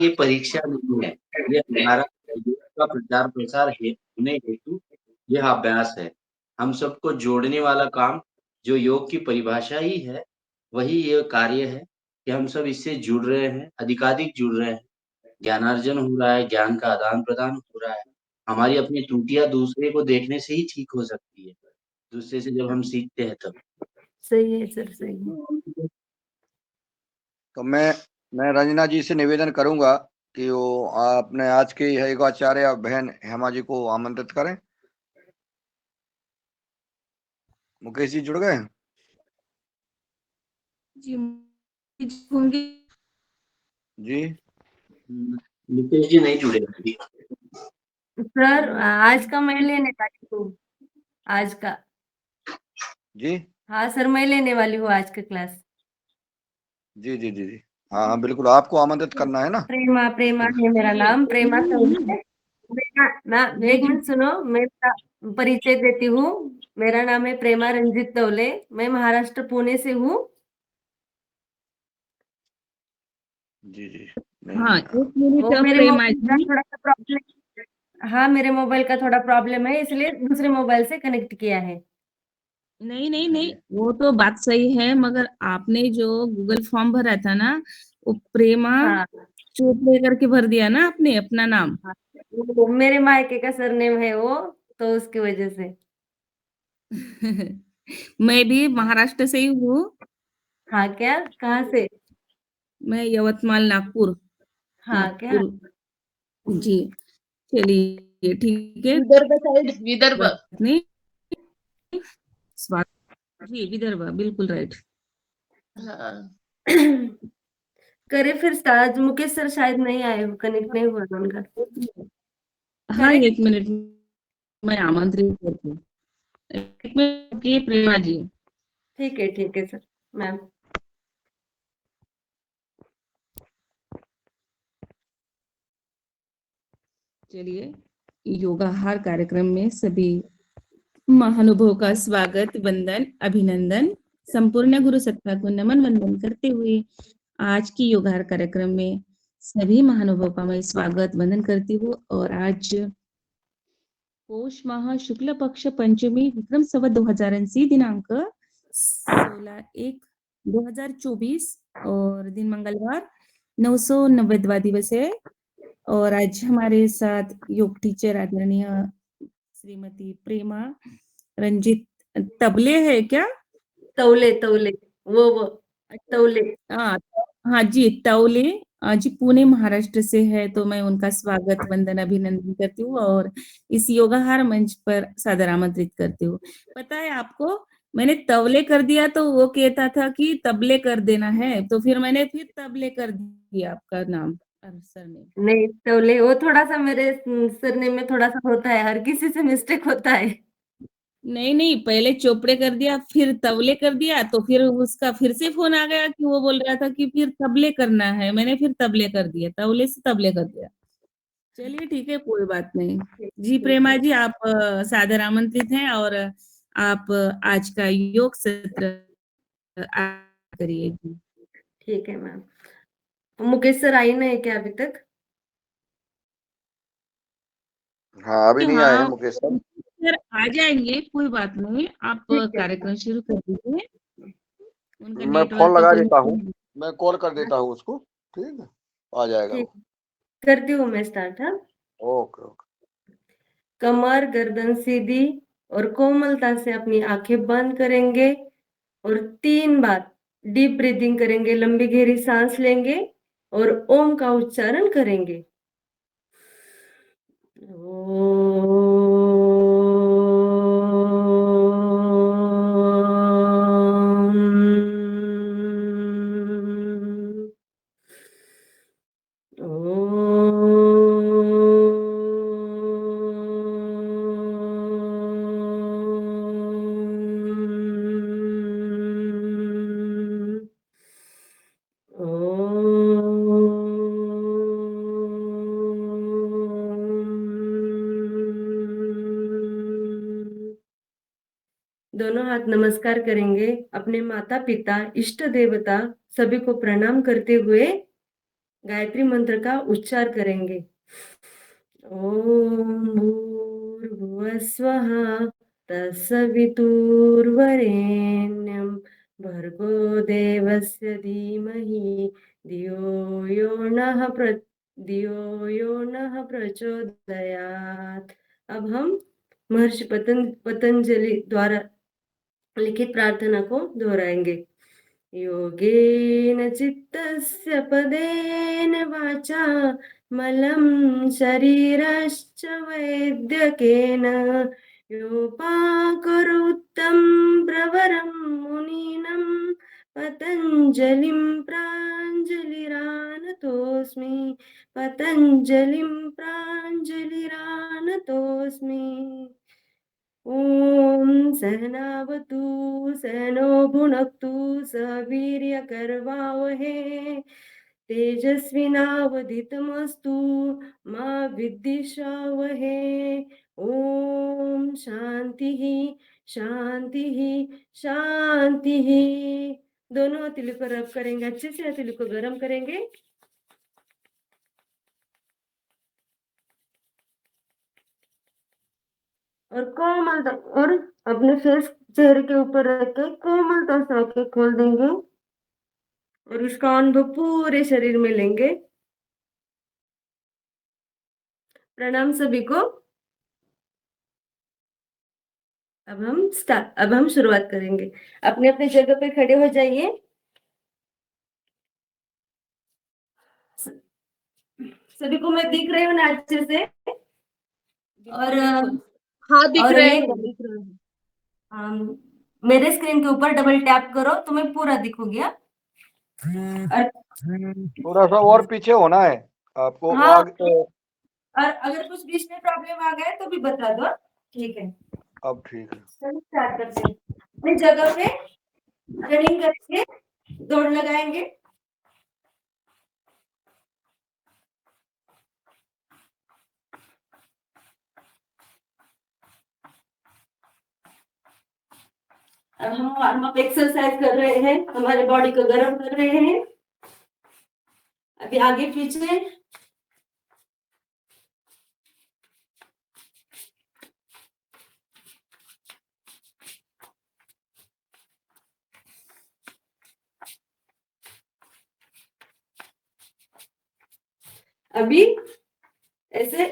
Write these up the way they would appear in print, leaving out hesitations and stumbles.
ये परीक्षा नहीं है, ये हमारा योग का प्रचार-प्रसार होने हेतु यह अभ्यास है। हम सबको जोड़ने वाला काम जो योग की परिभाषा ही है, वही ये कार्य है कि हम सब इससे जुड़ रहे हैं, अधिकाधिक जुड़ रहे हैं। ज्ञानार्जन हो रहा है, ज्ञान का आदान-प्रदान हो रहा है। हमारी अपनी त्रुटियाँ दूसरे को देखने से ही ठीक हो सकती है। दूसरे से जब हम सीखते हैं तब। सही है सर, सही है। तो मैं रंजना जी से निवेदन करूंगा कि वो अपने आज के योगाचार्य बहन हेमा जी को आमंत्रित करें। मुकेश जी जुड़ गए? जी होंगे जी मुकेश जी नहीं जुड़े अभी। सर आज का मैं लेने वाली हूँ, आज का। जी हाँ सर, मैं लेने वाली हूँ आज का क्लास। जी जी जी जी हाँ हाँ बिल्कुल, आपको आमंत्रित करना है ना। प्रेमा, प्रेमा है मेरा नाम, प्रेमा चौधरी। एक मिनट सुनो, मेरा परिचय देती हूँ। मेरा नाम है प्रेमा रंजित तौले, मैं महाराष्ट्र पुणे से हूँ। जी जी हाँ, एक मिनट वो मेरे प्रेमा मोबाइल का जी। थोड़ा सा प्रॉब्लम, हाँ मेरे मोबाइल का थोड़ा प्रॉब्लम है, इसलिए दूसरे मोबाइल से कनेक्ट किया है। नहीं नहीं नहीं, वो तो बात सही है, मगर आपने जो गूगल फॉर्म भरा था ना, वो प्रेमा हाँ चोट लेकर के भर दिया ना आपने अपना नाम। हाँ, वो मेरे मायके का सरनेम है वो, तो उसकी वजह से। मैं भी महाराष्ट्र से ही हूँ। हाँ क्या, कहाँ से? मैं यवतमाल, नागपुर। हाँ क्या, नागपुर जी। चलिए ठीक है, विदर्भ साइड, विदर्भ। बात नहीं। स्वागत जी, विदर्भ बिल्कुल राइट। हाँ। करे फिर स्टार्ट। मुकेश सर शायद नहीं आए, कनेक्ट नहीं हुआ था उनका। हाँ, करे, एक मिनट मैं आमंत्रित करती हूँ। एक मिनट की प्रेमा जी। ठीक है सर, मैम। चलिए, योगाहार कार्यक्रम में सभी महानुभव का स्वागत, वंदन, अभिनंदन, संपूर्ण गुरु सत्ता को नमन वंदन करते हुए आज की योगाहार कार्यक्रम में सभी महानुभव का मैं स्वागत वंदन करती हूँ। और आज पौष माह शुक्ल पक्ष पंचमी विक्रम संवत 2080 दिनांक 16/1/2024 और दिन मंगलवार 990वां दिवस है। और आज हमारे साथ योग टीचर आदरणीय श्रीमती प्रेमा रंजित तबले है क्या? तौले तौले, वो तौले। हाँ हाँ जी, तौले जी पुणे महाराष्ट्र से है, तो मैं उनका स्वागत वंदन अभिनंदन करती हूँ और इस योगाहार मंच पर सादर आमंत्रित करती हूँ। पता है आपको, मैंने तवले कर दिया तो वो कहता था कि तबले कर देना है, तो फिर मैंने फिर तबले कर दिया आपका नाम सरनेम। नहीं, तौले वो थोड़ा सा मेरे सरनेम में थोड़ा सा होता है, हर किसी से मिस्टेक होता है। नहीं नहीं, पहले चोपड़े कर दिया फिर तवले कर दिया, तो फिर उसका फिर से फोन आ गया कि वो बोल रहा था कि फिर तबले करना है, मैंने फिर तबले कर दिया, तवले से तबले कर दिया। चलिए ठीक है, कोई बात नहीं। जी ठीक प्रेमा है, जी, आप सादर आमंत्रित हैं और आप आज का योग सत्र करिए जी। ठीक है मैम। मुकेश सर आई नहीं क्या अभी तक? हाँ अभी नहीं आए हैं हाँ, मुकेश सर। सर आ जाएंगे, कोई बात नहीं, आप ठीक है, कार्यक्रम शुरू कर दीजिए। उनका मैं फोन नेटवर्क का लगा कोई देता हूँ, मैं कॉल कर देता हूँ उसको, ठीक है, आ जाएगा ठीक, वो। करती हूँ मैं स्टार्ट। हाँ, ओके ओके। कमर गर्दन सीधी और कोमलता से अपनी आंखें बंद करेंगे और 3 बार डीप ब्रीदिंग करेंगे, लंबी गहरी सांस लेंगे और ओम का उच्चारण करेंगे। दोनों हाथ नमस्कार करेंगे, अपने माता पिता इष्ट देवता सभी को प्रणाम करते हुए गायत्री मंत्र का उच्चार करेंगे। ओम भूर्भुवस्वः तत्सवितुर्वरेण्यं भर्गो देवस्य धीमहि धियो यो नः प्रचोदयात्। अब हम महर्षि पतंजलि द्वारा लिखित प्रार्थना को दोहराएंगे। योगेन चित्तस्य पदेन वाचा मलं शरीरश्च वैद्यकेन योपाकरोत्तं प्रवरं मुनीनं पतञ्जलिं प्राञ्जलिरानतोऽस्मि। ॐ सहनावतु सहनो भुनक्तु सह वीर्यकरवावहै तेजस्विनावधीतमस्तु मा विद्विषावहै। ॐ शांतिः शांतिः शांतिः। दोनों हथेली को रब करेंगे, अच्छे से हथेली को गर्म करेंगे। और कोमलता और अपने फेस चेहरे के ऊपर रख के कोमलता से आंखें खोल देंगे और उसका अनुभव पूरे शरीर में लेंगे। प्रणाम सभी को। अब हम शुरुआत करेंगे। अपने अपने जगह पे खड़े हो जाइए। सभी को मैं दिख रही हूँ ना अच्छे से? और हाँ दिख और रहे ये हैं, दिख रहे हैं। मेरे स्क्रीन के ऊपर डबल टैप करो तो मैं पूरा दिखूंगी। हाँ? और थोड़ा सा और पीछे होना है आपको हाँ, आगे। और अगर कुछ बीच में प्रॉब्लम आ गया तो भी बता दो। ठीक है, अब ठीक है। चलो स्टार्ट करते हैं। अपनी जगह पे रनिंग करेंगे, दौड़ लगाएंगे। अब हम वार्म अप एक्सरसाइज कर रहे हैं, हमारे बॉडी को गर्म कर रहे हैं। अभी आगे पीछे अभी ऐसे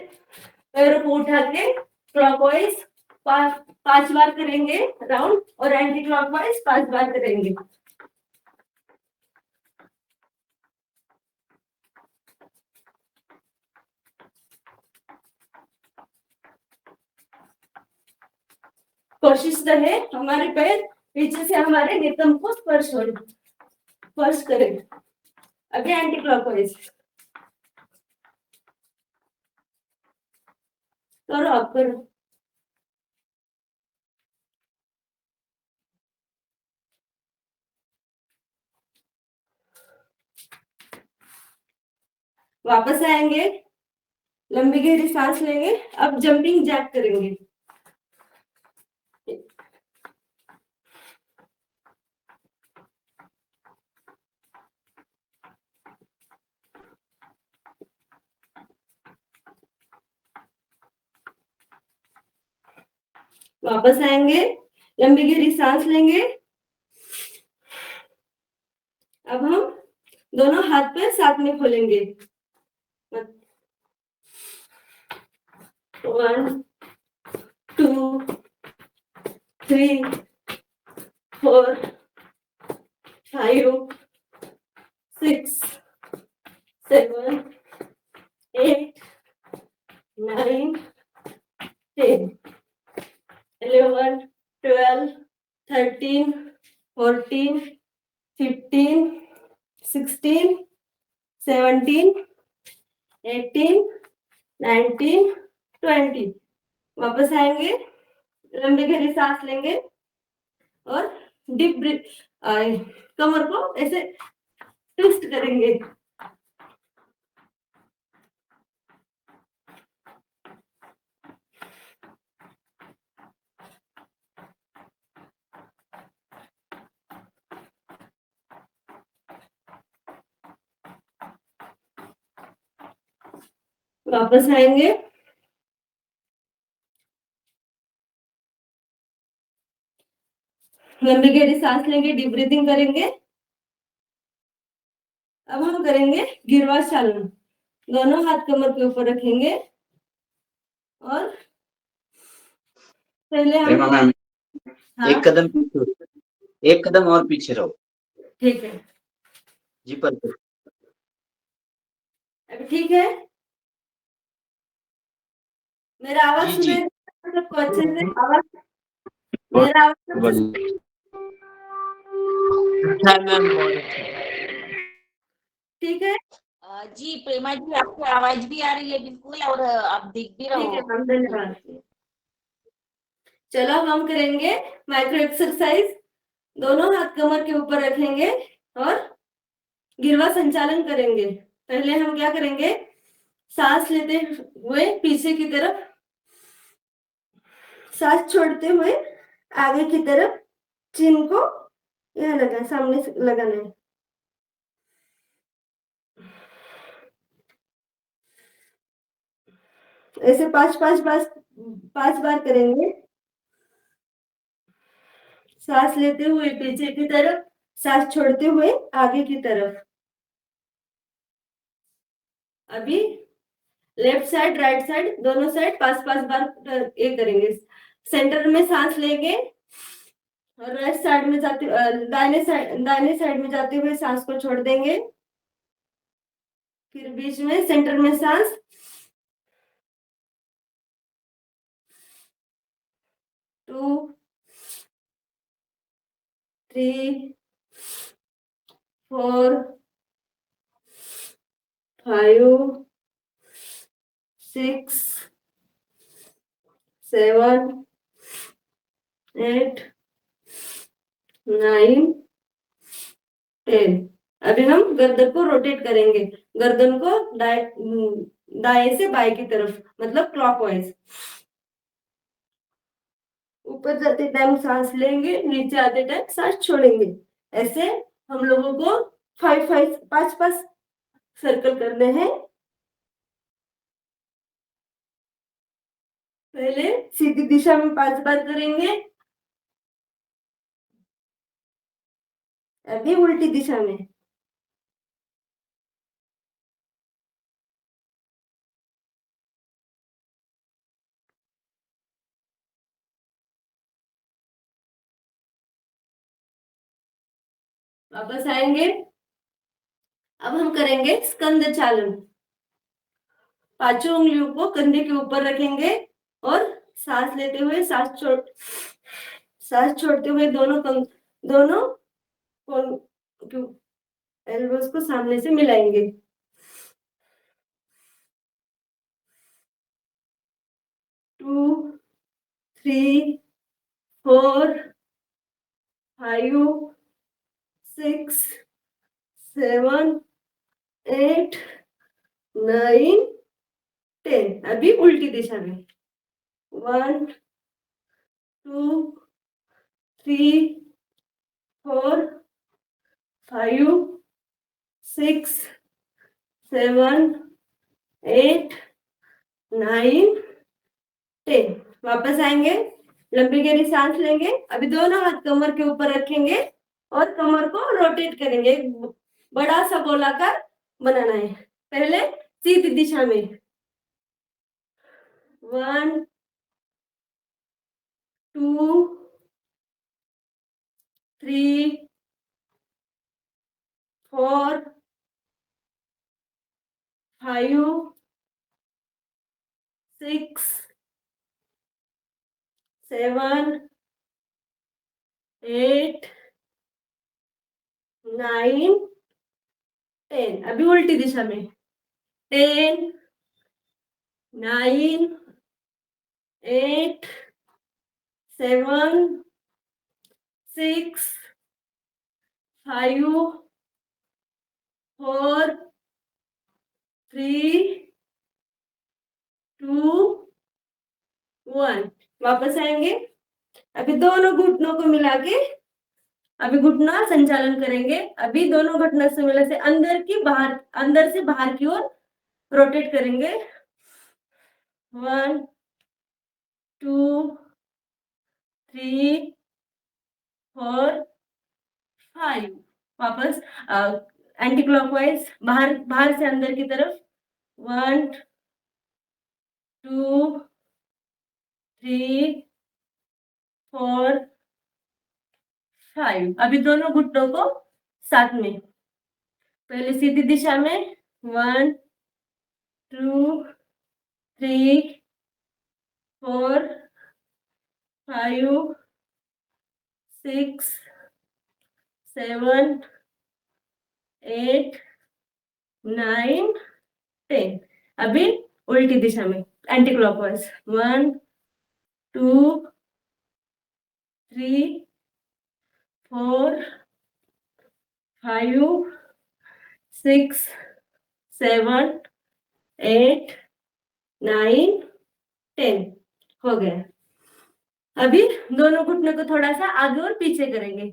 पैरों को उठा के क्लॉकवाइज 5 बार करेंगे राउंड और एंटी क्लॉकवाइज 5 बार करेंगे। कोशिश रहे हमारे पैर पीछे से हमारे नितंब को स्पर्श करें। अभी एंटी क्लॉकवाइज करो, आप करो। वापस आएंगे, लंबी गहरी सांस लेंगे। अब जंपिंग जैक करेंगे। वापस आएंगे, लंबी गहरी सांस लेंगे। अब हम दोनों हाथ पे साथ में खोलेंगे। 1 2 3 4 5 6 7 8 9 10 11 12 13 14 15 16 17 18 19 20। वापस आएंगे, लंबी गहरी सांस लेंगे और डीप ब्रीथ, कमर को ऐसे ट्विस्ट करेंगे। वापस आएंगे, लंबी गहरी सांस लेंगे, डीप ब्रीथिंग करेंगे। अब हम करेंगे गिरवा चालन। दोनों हाथ कमर के ऊपर रखेंगे और पहले प्रेमा हम मैम, हाँ एक कदम पीछे, एक कदम और पीछे रहो। ठीक है, जी परफेक्ट। अभी ठीक है। मेरा आवाज जी सुनाई जी, दे सबको अच्छे से? आवाज, मेरा आवाज अच्छे से बढ़िया। अच्छा है मैम, बहुत अच्छा। ठीक है? जी प्रेमा जी, आपकी आवाज भी आ रही है बिल्कुल, और आप दिख भी रहो। ठीक है मैम, धन्यवाद। चलो हम करेंगे माइक्रो एक्सरसाइज। दोनों हाथ कमर के ऊपर रखेंगे और गिरवा संचालन करेंगे। पहले हम क्या करेंगे, सांस लेते हुए पीछे की तरफ, सांस छोड़ते हुए आगे की तरफ, चिन को यह लगा सामने से लगाना है। ऐसे पांच बार करेंगे। सांस लेते हुए पीछे की तरफ, सांस छोड़ते हुए आगे की तरफ। अभी लेफ्ट साइड राइट साइड दोनों साइड पांच बार ये करेंगे। सेंटर में सांस लेंगे और राइट साइड में जाते दाहिने साइड में जाते हुए सांस को छोड़ देंगे। फिर बीच में सेंटर में सांस, 2 3 4 5 6 7 8 9 10। अभी हम गर्दन को रोटेट करेंगे, गर्दन को दाएं से बाएं की तरफ, मतलब क्लॉकवाइज। ऊपर जाते टाइम सांस लेंगे, नीचे आते टाइम सांस छोड़ेंगे। ऐसे हम लोगों को 5 सर्कल करने हैं। पहले सीधी दिशा में 5 बार करेंगे, अभी उल्टी दिशा में। वापस आएंगे। अब हम करेंगे स्कंद चालन। पांचों उंगलियों को कंधे के ऊपर रखेंगे और सांस लेते हुए सांस छोड़ते हुए दोनों एल्बोस को सामने से मिलाएंगे। 2 3 4 5 6 7 8 9 10। अभी उल्टी दिशा में 1 2 3 4 5 6 7 8 9 10। वापस आएंगे, लंबी गहरी सांस लेंगे। अभी दोनों हाथ कमर के ऊपर रखेंगे और कमर को रोटेट करेंगे। बड़ा सा गोलाकार बनाना है। पहले सीधी दिशा में 1 2 3 4 5 6 7 8 9 10। अभी उल्टी दिशा में 10 9 8 7 6 5 4 3 2 1। वापस आएंगे। अभी दोनों घुटनों को मिला के अभी घुटना संचालन करेंगे। अभी दोनों घुटनों से मिला से अंदर से बाहर की ओर रोटेट करेंगे। 1 2 3 4 5। वापस एंटी क्लॉकवाइज, बाहर बाहर से अंदर की तरफ। 1 2 3 4 5। अभी दोनों घुटनों को साथ में, पहले सीधी दिशा में 1 2 3 4 5 6 7 8 9 10। अभी उल्टी दिशा में एंटी क्लॉकवाइज 1 2 3 4 5 6 7 8 9 10। हो गया। अभी दोनों घुटनों को थोड़ा सा आगे और पीछे करेंगे।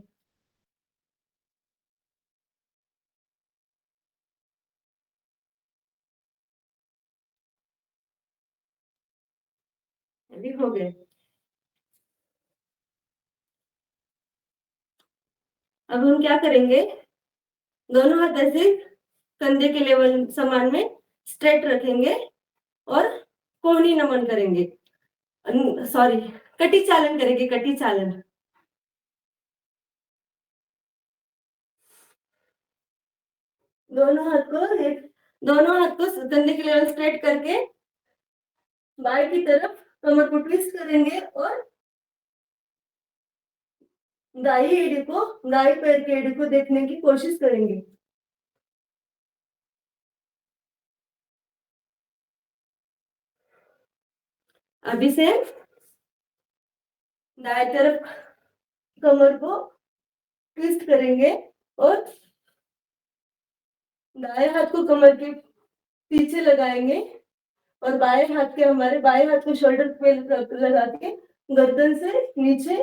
अभी हो गए। अब हम क्या करेंगे, दोनों हाथ ऐसे कंधे के लेवल समान में स्ट्रेट रखेंगे और कोहनी नमन करेंगे, सॉरी कटी चालन करेंगे, कटी चालन। दोनों हाथ को कंधे के लेवल स्ट्रेट करके बाएं की तरफ कमर को ट्विस्ट करेंगे और दाई पैर की एड़ी को देखने की कोशिश करेंगे। अभी से दाएं तरफ कमर को ट्विस्ट करेंगे और दाएं हाथ को कमर के पीछे लगाएंगे और बाएं हाथ को शोल्डर पे लगा के गर्दन से नीचे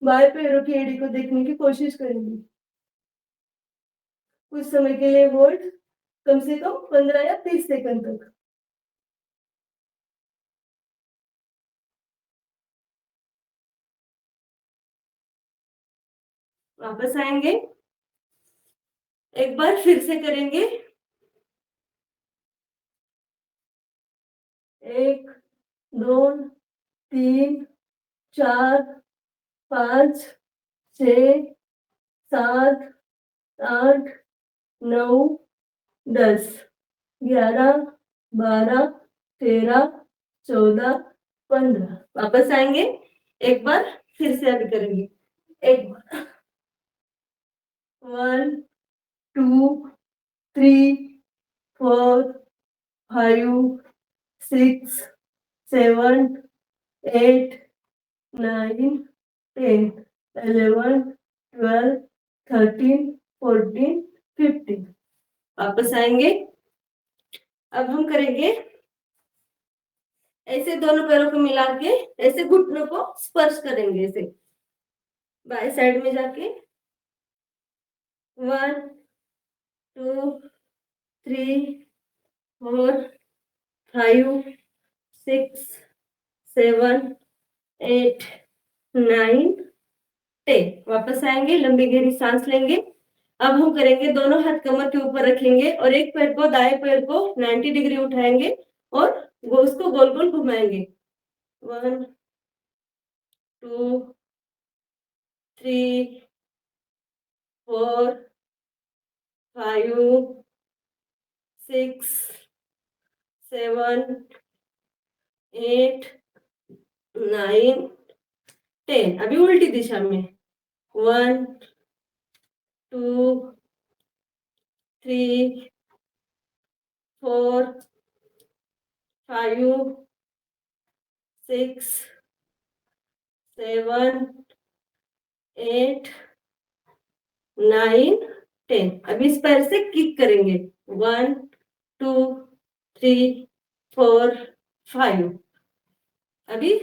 बाएं पैरों की एड़ी को देखने की कोशिश करेंगे। कुछ समय के लिए होल्ड, कम से कम 15 या 30 सेकंड तक। वापस आएंगे, एक बार फिर से करेंगे। 1 2 3 4 5 6 7 8 9 10 11 12 13 14 15। वापस आएंगे, एक बार फिर से अभी करेंगे। एक बार 1 2 3 4 5 6 7 8 9 10 11 12 13 14 15। वापस आएंगे। अब हम करेंगे ऐसे, दोनों पैरों को मिला के ऐसे घुटनों को स्पर्श करेंगे, ऐसे बाएं साइड में जाके 1 2 3 4 5 6 7 8 9 10। वापस आएंगे, लंबी गहरी सांस लेंगे। अब हम करेंगे, दोनों हाथ कमर के ऊपर रखेंगे और एक पैर को, दाएं पैर को 90 डिग्री उठाएंगे और वो उसको गोल गोल घुमाएंगे। 1 2 3 4 5 6 7 8 9 10। अभी उल्टी दिशा में 1 2 3 4 5 6 7 8 9 10। अभी इस पैर से किक करेंगे 1 2 3 4 5। अभी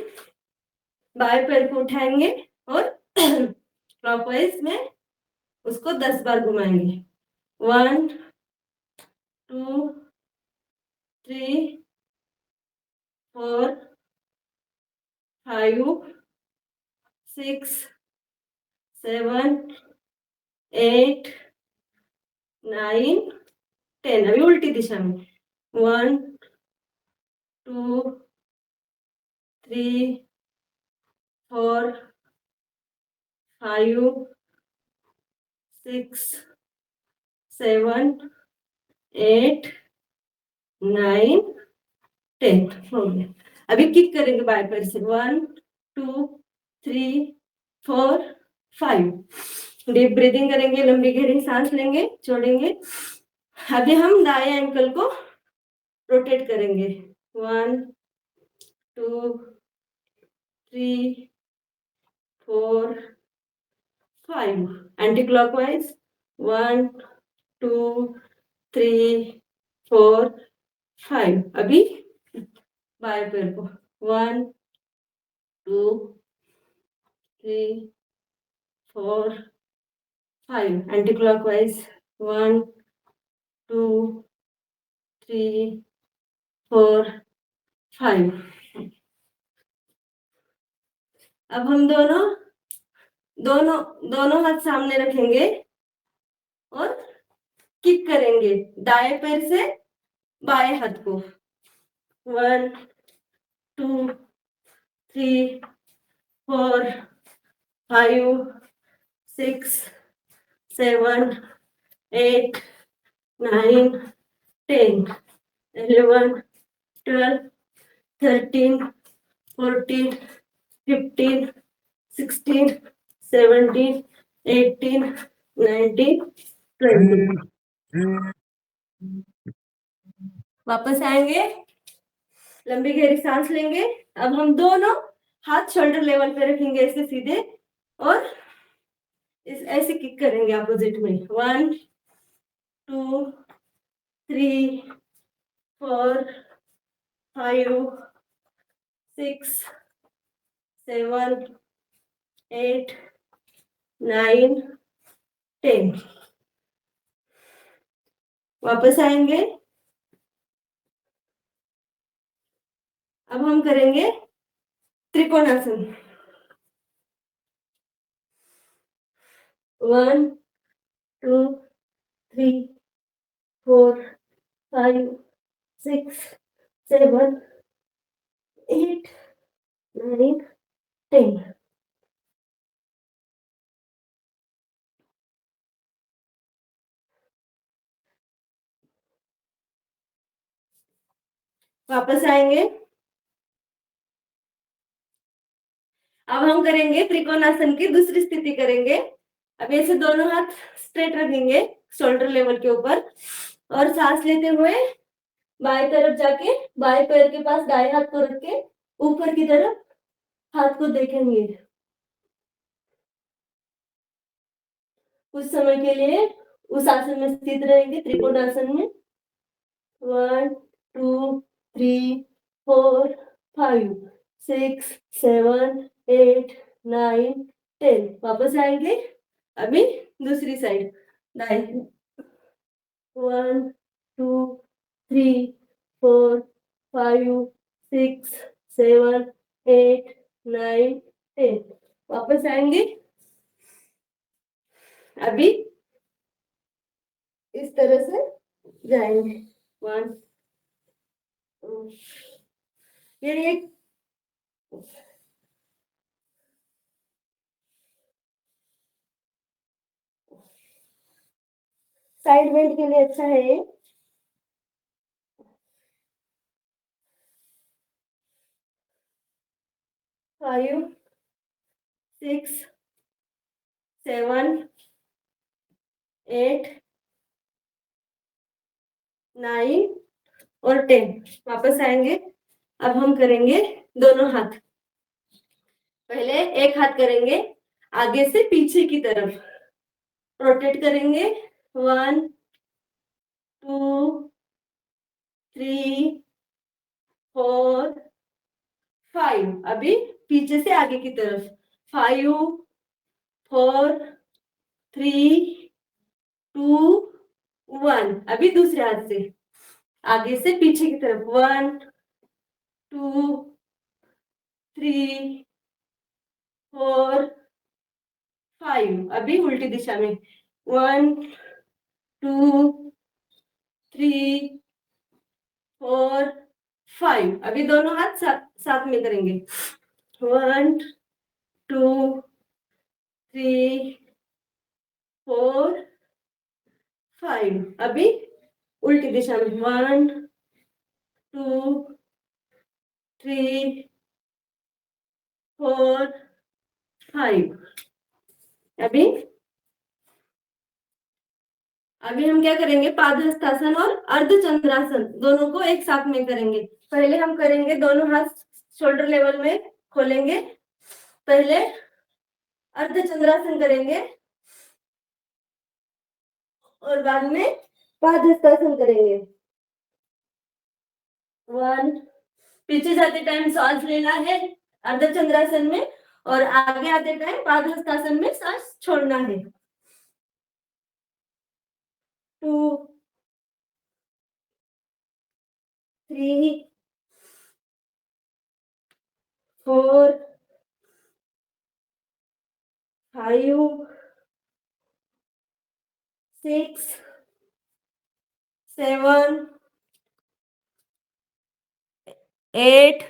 बाएं पैर को उठाएंगे और क्लॉकवाइज में उसको 10 बार घुमाएंगे। 1 2 3 4 5 6 7 8 9 10। अभी उल्टी दिशा में 1 2 3 4 5 6 7 8 9 10 हो गया। अभी किक करेंगे बाएं पैर से 1 2 3 4 5। डीप ब्रीदिंग करेंगे, लंबी गहरी सांस लेंगे, छोड़ेंगे। अभी हम दाएं एंकल को रोटेट करेंगे 1 2 3 4 5 एंटी क्लॉकवाइज 1 2 3 4 5। अभी बाएं पैर को 1 2 3 4 5 एंटी क्लॉकवाइज 1 2 3 4 5। अब हम दोनों हाथ सामने रखेंगे और किक करेंगे दाएं पैर से बाएं हाथ को 1 2 3 4 5 6 7 8 9 10 11 12 13 14 15 16 17 18 19 20। वापस आएंगे, लंबी गहरी सांस लेंगे। अब हम दोनों हाथ शोल्डर लेवल पे रखेंगे ऐसे सीधे और ऐसे किक करेंगे अपोजिट में 1 2 3 4 5 6 7 8 9 10। वापस आएंगे। अब हम करेंगे त्रिकोणासन 1 2 3 4 5 6 7 8 9 10। वापस आएंगे। अब हम करेंगे त्रिकोणासन की दूसरी स्थिति करेंगे। अब ऐसे दोनों हाथ स्ट्रेट रखेंगे शोल्डर लेवल के ऊपर और सांस लेते हुए बाएं तरफ जाके बाएं पैर के पास दाएं हाथ को रख के ऊपर की तरफ हाथ को देखेंगे। कुछ समय के लिए उस आसन में स्थित रहेंगे त्रिकोणासन में 1 2 3 4 5 6 7 8 9 10। वापस आएंगे। अभी दूसरी साइड दाएं 1 2 3 4 5 6 7 8 9 10। वापस आएंगे। अभी इस तरह से जाएंगे 1 ये एक साइड बेंड के लिए अच्छा है ये। 5 6 7 8 9 और 10। वापस आएंगे। अब हम करेंगे दोनों हाथ। पहले एक हाथ करेंगे आगे से पीछे की तरफ रोटेट करेंगे 1 2 3 4 5। अभी पीछे से आगे की तरफ 5 4 3 2 1। अभी दूसरे हाथ से आगे से पीछे की तरफ 1 2 3 4 5। अभी उल्टी दिशा में 1 2 3 4 5। अभी दोनों हाथ साथ में करेंगे 1 2 3 4 5। अभी उल्टी दिशा में 1 2 3 4 5। अभी हम क्या करेंगे, पादहस्तासन और अर्धचंद्रासन दोनों को एक साथ में करेंगे। पहले हम करेंगे दोनों हाथ शोल्डर लेवल में खोलेंगे, पहले अर्धचंद्रासन करेंगे और बाद में पादहस्तासन करेंगे। 1 पीछे जाते टाइम सांस लेना है अर्धचंद्रासन में और आगे आते टाइम पादहस्तासन में सांस छोड़ना है। 2 3 4 5 6 7 8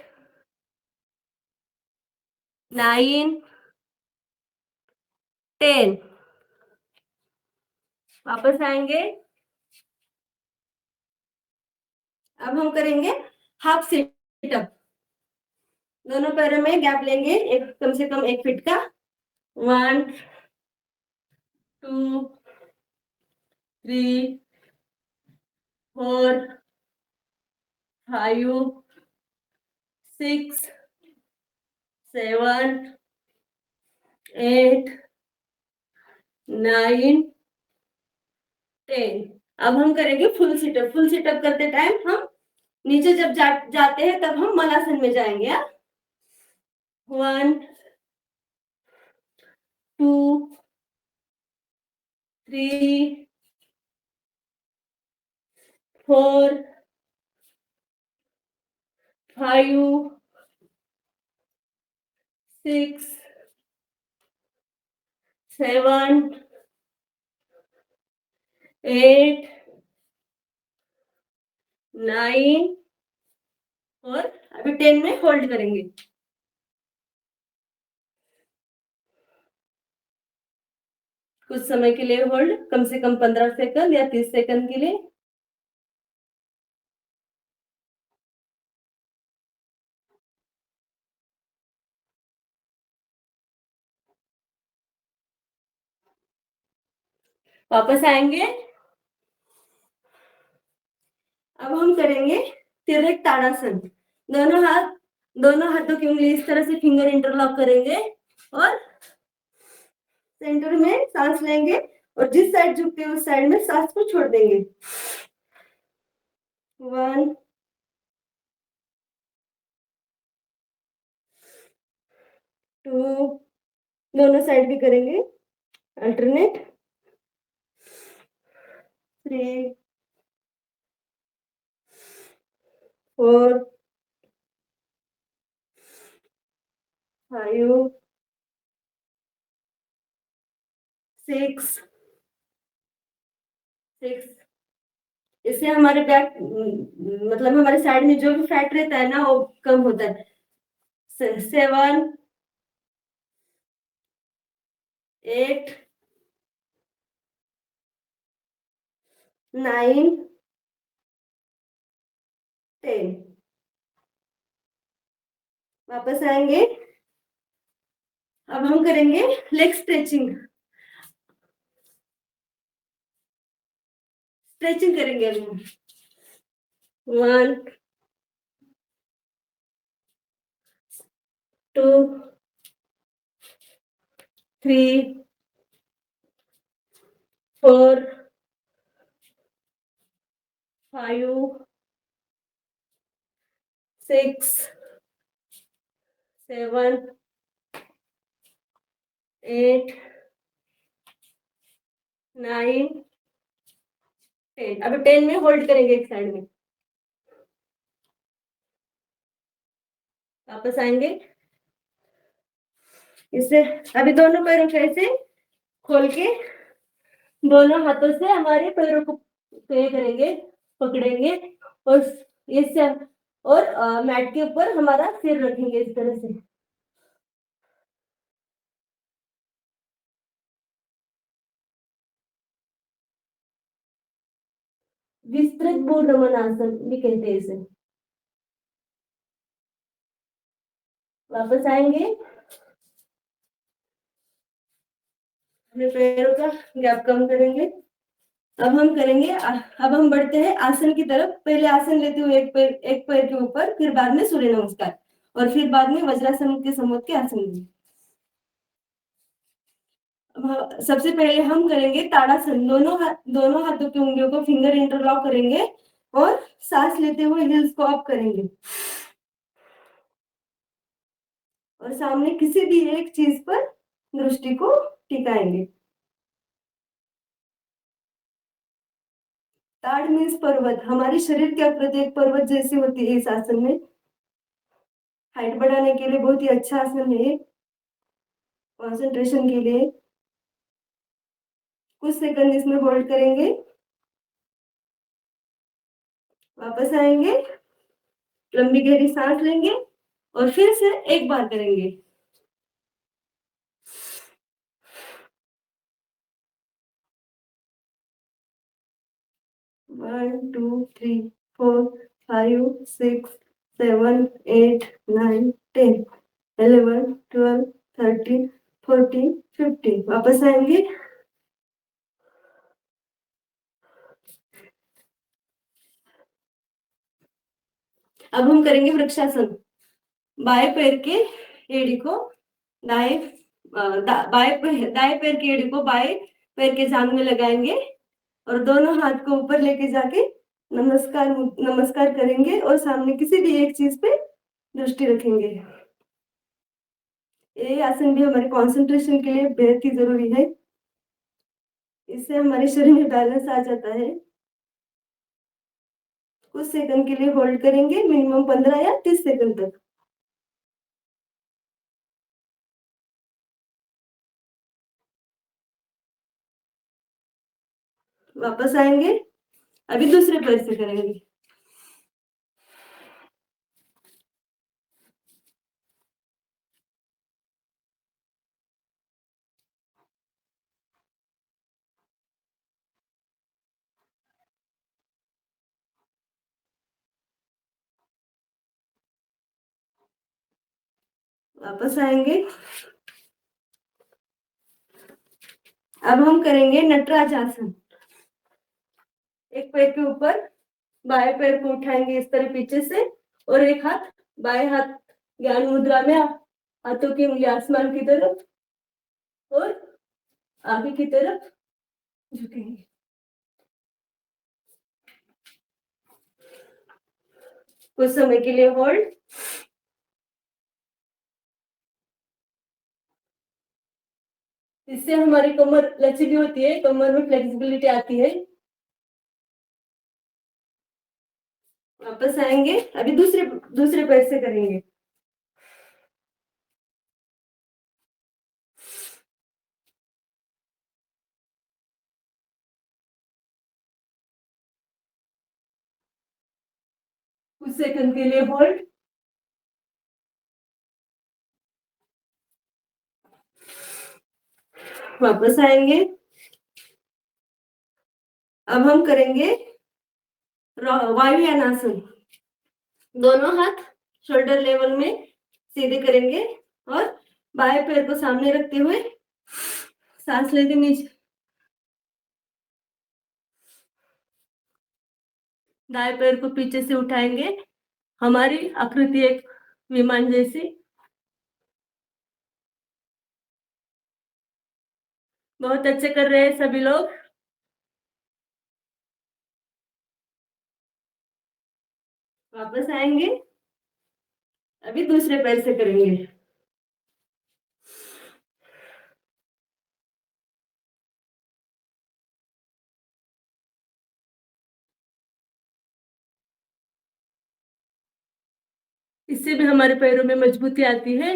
9 10। वापस आएंगे। अब हम करेंगे हाफ सिटअप। दोनों पैरों में गैप लेंगे, एक कम से कम 1 फीट का। 1 2 3 4 5 6 7 8 9 10। अब हम करेंगे फुल सिटअप। फुल सिटअप करते टाइम हम नीचे जब जाते हैं तब हम मलासन में जाएंगे। 1 2 3 4 5 6 7 8 9 और अभी 10 में होल्ड करेंगे। कुछ समय के लिए होल्ड, कम से कम 15 सेकंड या 30 सेकंड के लिए। वापस आएंगे। अब हम करेंगे तिर्यक ताड़ासन। दोनों हाथों की उंगली इस तरह से फिंगर इंटरलॉक करेंगे और सेंटर में सांस लेंगे और जिस साइड झुकते हैं उस साइड में सांस को छोड़ देंगे। 1 2 दोनों साइड भी करेंगे अल्टरनेट। 3 4 5 6 इससे हमारे बैक मतलब हमारे साइड में जो भी फैट रहता है ना वो कम होता है। 7 8 9 10। वापस आएंगे। अब हम करेंगे लेग स्ट्रेचिंग करेंगे अभी हम। 1 2 3 4 5 6 7 8 9 10। अभी 10 में होल्ड करेंगे एक साइड में। वापस आएंगे। इससे अभी दोनों पैरों को ऐसे खोल के दोनों हाथों से हमारे पैरों को पे करेंगे, पकड़ेंगे और इससे और मैट के ऊपर हमारा सिर रखेंगे इस तरह से। विस्तृत भ्रूमरासन भी कहते हैं इसे। वापस आएंगे, अपने पैरों का गैप कम करेंगे। अब हम करेंगे, अब हम बढ़ते हैं आसन की तरफ। पहले आसन लेते हुए एक पैर के ऊपर, फिर बाद में सूर्य नमस्कार और फिर बाद में वज्रासन के समोध के आसन में। सबसे पहले हम करेंगे ताड़ासन। दोनों हाथों की उंगलियों को फिंगर इंटरलॉक करेंगे और सांस लेते हुए हिल्स को अप करेंगे और सामने किसी भी एक चीज पर दृष्टि को टिकाएंगे। ताड़ मीन्स पर्वत। हमारे शरीर के आकृति एक पर्वत जैसी होती है। इस आसन में हाइट बढ़ाने के लिए बहुत ही अच्छा आसन है, कंसंट्रेशन के लिए। कुछ सेकंड इसमें होल्ड करेंगे, वापस आएंगे, लंबी गहरी सांस लेंगे और फिर से एक बार करेंगे। One two three four five six seven eight nine 10 11 12 13 14 15। वापस आएंगे, अब हम करेंगे वृक्षासन। बाएं पैर के एड़ी को दाएं पैर की एड़ी को बाएं पैर के जांघ में लगाएंगे और दोनों हाथ को ऊपर लेके जाके नमस्कार करेंगे और सामने किसी भी एक चीज पे दृष्टि रखेंगे। ये आसन भी हमारे कंसंट्रेशन के लिए बेहद ही जरूरी है। इससे हमारे शरीर में बैलेंस आ जाता है। कुछ सेकंड के लिए होल्ड करेंगे, मिनिमम 15 या 30 सेकंड तक। वापस आएंगे, अभी दूसरे पैर से करेंगे। वापस आएंगे, अब हम करेंगे नटराज आसन। एक पैर के ऊपर बाएं पैर को उठाएंगे इस तरह पीछे से और एक हाथ बाएं हाथ ज्ञान मुद्रा में, हाथों की उंगली आसमान की तरफ और आगे की तरफ झुकेंगे। कुछ समय के लिए होल्ड। इससे हमारी कमर लचीली होती है, कमर में फ्लेक्सिबिलिटी आती है। वापस आएंगे, अभी दूसरे पैर से करेंगे। कुछ सेकंड के लिए होल्ड। वापस आएंगे, अब हम करेंगे वायुयानासन। दोनों हाथ शोल्डर लेवल में सीधे करेंगे और बाएं पैर को सामने रखते हुए सांस लेते नीचे, दाएं पैर को पीछे से उठाएंगे। हमारी आकृति एक विमान जैसी। बहुत अच्छे कर रहे हैं सभी लोग। वापस आएंगे, अभी दूसरे पैर से करेंगे। इससे भी हमारे पैरों में मजबूती आती है।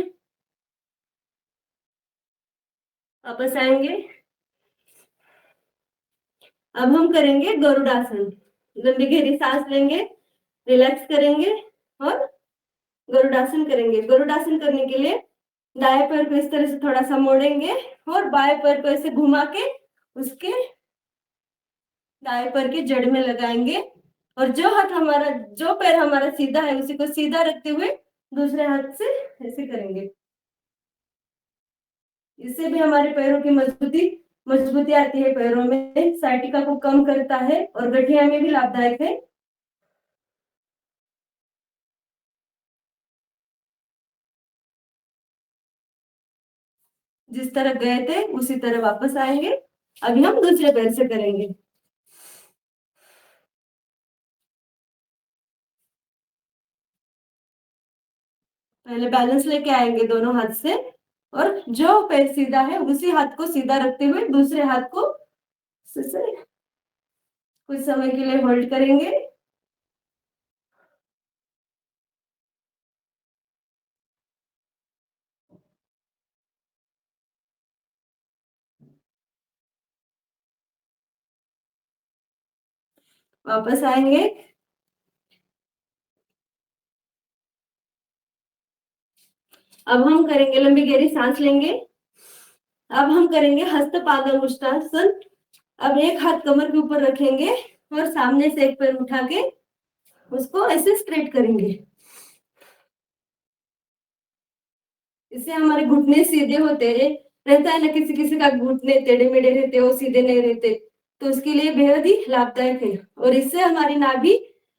वापस आएंगे। अब हम करेंगे गरुड़ासन। लंबी गहरी सांस लेंगे, रिलैक्स करेंगे और गरुड़ासन करेंगे। गरुड़ासन करने के लिए दाएं पैर को इस तरह से थोड़ा सा मोड़ेंगे और बाएं पैर को ऐसे घुमा के उसके दाएं पैर के जड़ में लगाएंगे और जो पैर हमारा सीधा है उसी को सीधा रखते हुए दूसरे हाथ से ऐसे करेंगे। इससे भी हमारे पैरों की मजबूती आती है। पैरों में साइटिका को कम करता है और गठिया में भी लाभदायक है। जिस तरह गए थे उसी तरह वापस आएंगे। अभी हम दूसरे पैर से करेंगे। पहले बैलेंस लेके आएंगे दोनों हाथ से और जो पैर सीधा है उसी हाथ को सीधा रखते हुए दूसरे हाथ को कुछ समय के लिए होल्ड करेंगे। वापस आएंगे। अब हम करेंगे, लंबी गहरी सांस लेंगे। अब हम करेंगे हस्तपादांगुष्ठासन। अब एक हाथ कमर के ऊपर रखेंगे और सामने से एक पैर उठा के उसको ऐसे स्ट्रेट करेंगे। इससे हमारे घुटने सीधे होते हैं। रहता है ना किसी किसी का घुटने टेढ़े मेढ़े रहते, वो सीधे नहीं रहते, तो उसके लिए बेहद ही लाभदायक है और इससे हमारी नाभि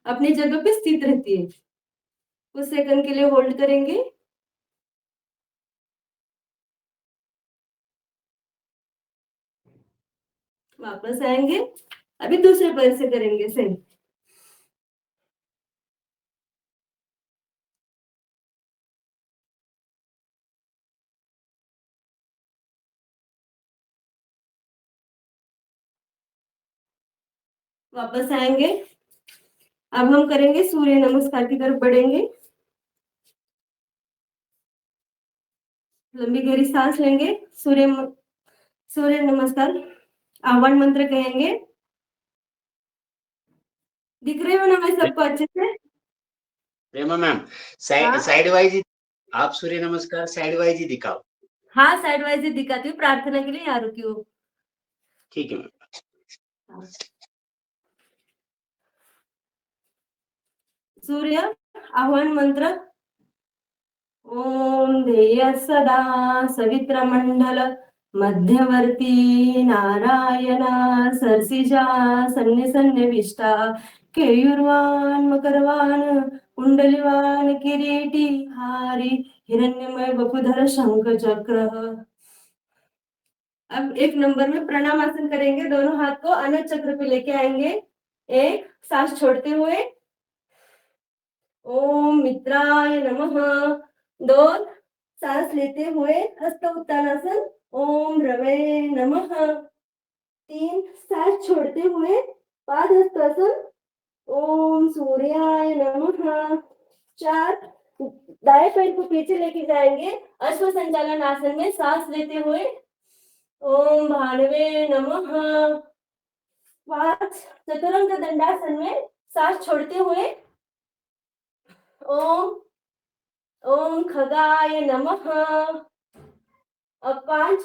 अपनी जगह पे स्थित रहती है। कुछ सेकंड के लिए होल्ड करेंगे। वापस आएंगे। अभी दूसरे पैर से करेंगे सेम। वापस आएंगे। अब हम करेंगे सूर्य नमस्कार की तरफ बढ़ेंगे। लंबी गहरी सांस लेंगे। सूर्य नमस्कार आह्वान मंत्र कहेंगे। दिख रहे हो ना मैं सबको अच्छे से? प्रेमा मैम, हाँ? साइड वाइज ही आप सूर्य नमस्कार साइड वाइज ही दिखाओ। हाँ, साइड वाइज ही दिखाती हूँ। प्रार्थना के लिए यहाँ रुकी हूँ। ठीक है मैम। सूर्य आह्वान मंत्र। ओम ध्येय सदा सवित्रमंडल मध्यवर्ती नारायण सरसिजा सन्निविष्टा केयुर्वान मकरवान कुंडलिवान किरीटी हारी हिरण्यमय वपुधर शंख चक्र। अब एक नंबर में प्रणाम आसन करेंगे। दोनों हाथ को अनंत चक्र पे लेके आएंगे। एक सांस छोड़ते हुए ओम मित्राय नमः। दो सांस लेते हुए हस्त उत्तानासन ओम रवे नमः। तीन सांस छोड़ते हुए पाद हस्तासन ओम सूर्याय नमः। चार दाएं पैर को पीछे लेके जाएंगे। अश्व संचालन आसन में सांस लेते हुए ओम भानवे नमः। पांच चतुरंग दंडासन में सांस छोड़ते हुए ओम खगाय नमः। अब 5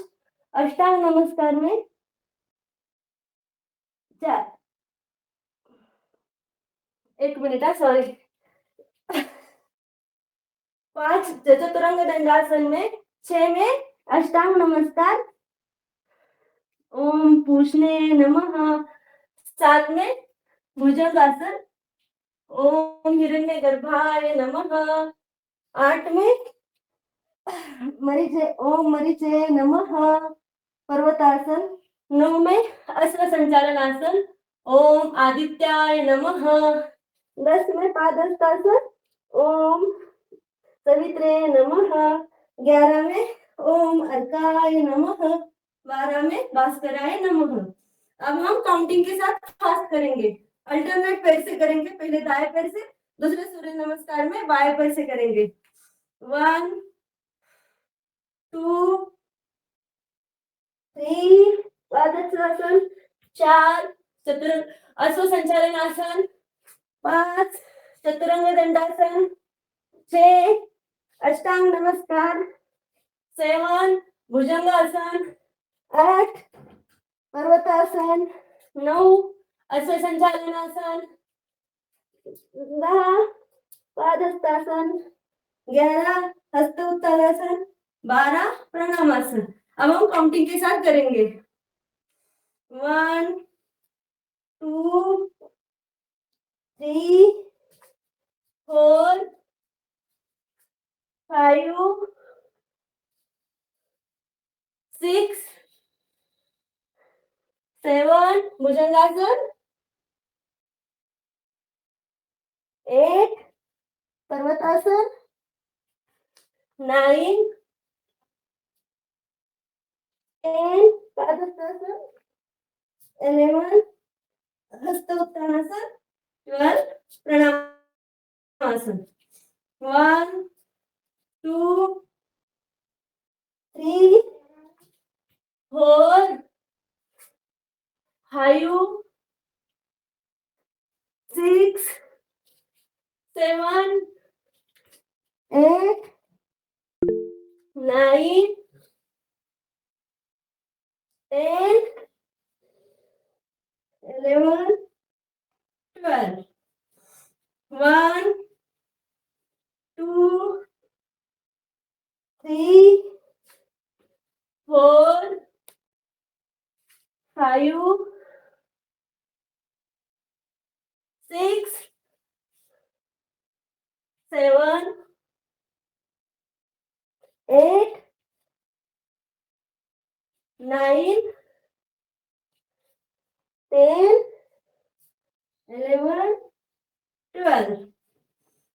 अष्टांग नमस्कार में 4 एक मिनट सॉरी 5 चतुरंग दंडासन में 6 में अष्टांग नमस्कार ओम पूषणे नमः। 7 में भुजंगासन ओम हिरण्य गर्भाय नमः। 8 में ओम मरीचे नमः पर्वतासन। 9 में अश्व संचालन आसन ओम आदित्याय नमः। 10 में पादहस्तासन ओम सवित्रे नमः। 11 में ओम अर्काय नमः। 12 में भास्कराय नमः। अब हम काउंटिंग के साथ फास्ट करेंगे। अल्टरनेट पैर से करेंगे। पहले दाएं पैर से दूसरे सूर्य नमस्कार में बाएं पैर से करेंगे। 1 2 3 पादहस्तासन, 4 चतुरंग अश्व संचालन आसन, 5 चतुरंग दंडासन, 6 अष्टांग नमस्कार, 7 भुजंगासन, 8 पर्वतासन, 9 अश्व संचालनासन, 10 पादहस्तासन, 11 हस्त उत्तानासन, 12 प्रणामासन। अब हम काउंटिंग के साथ करेंगे। 1 2 3 4 5 6 7 भुजंगासन, 8 पर्वतासन, 9 10 पादहस्तासन, 11 हस्त उत्तानासन, 12 प्रणामासन। 1 2 3 4 5 6 7 8 9 10 11 12 1 2 3 4 5 6 7 8 9 10 11 12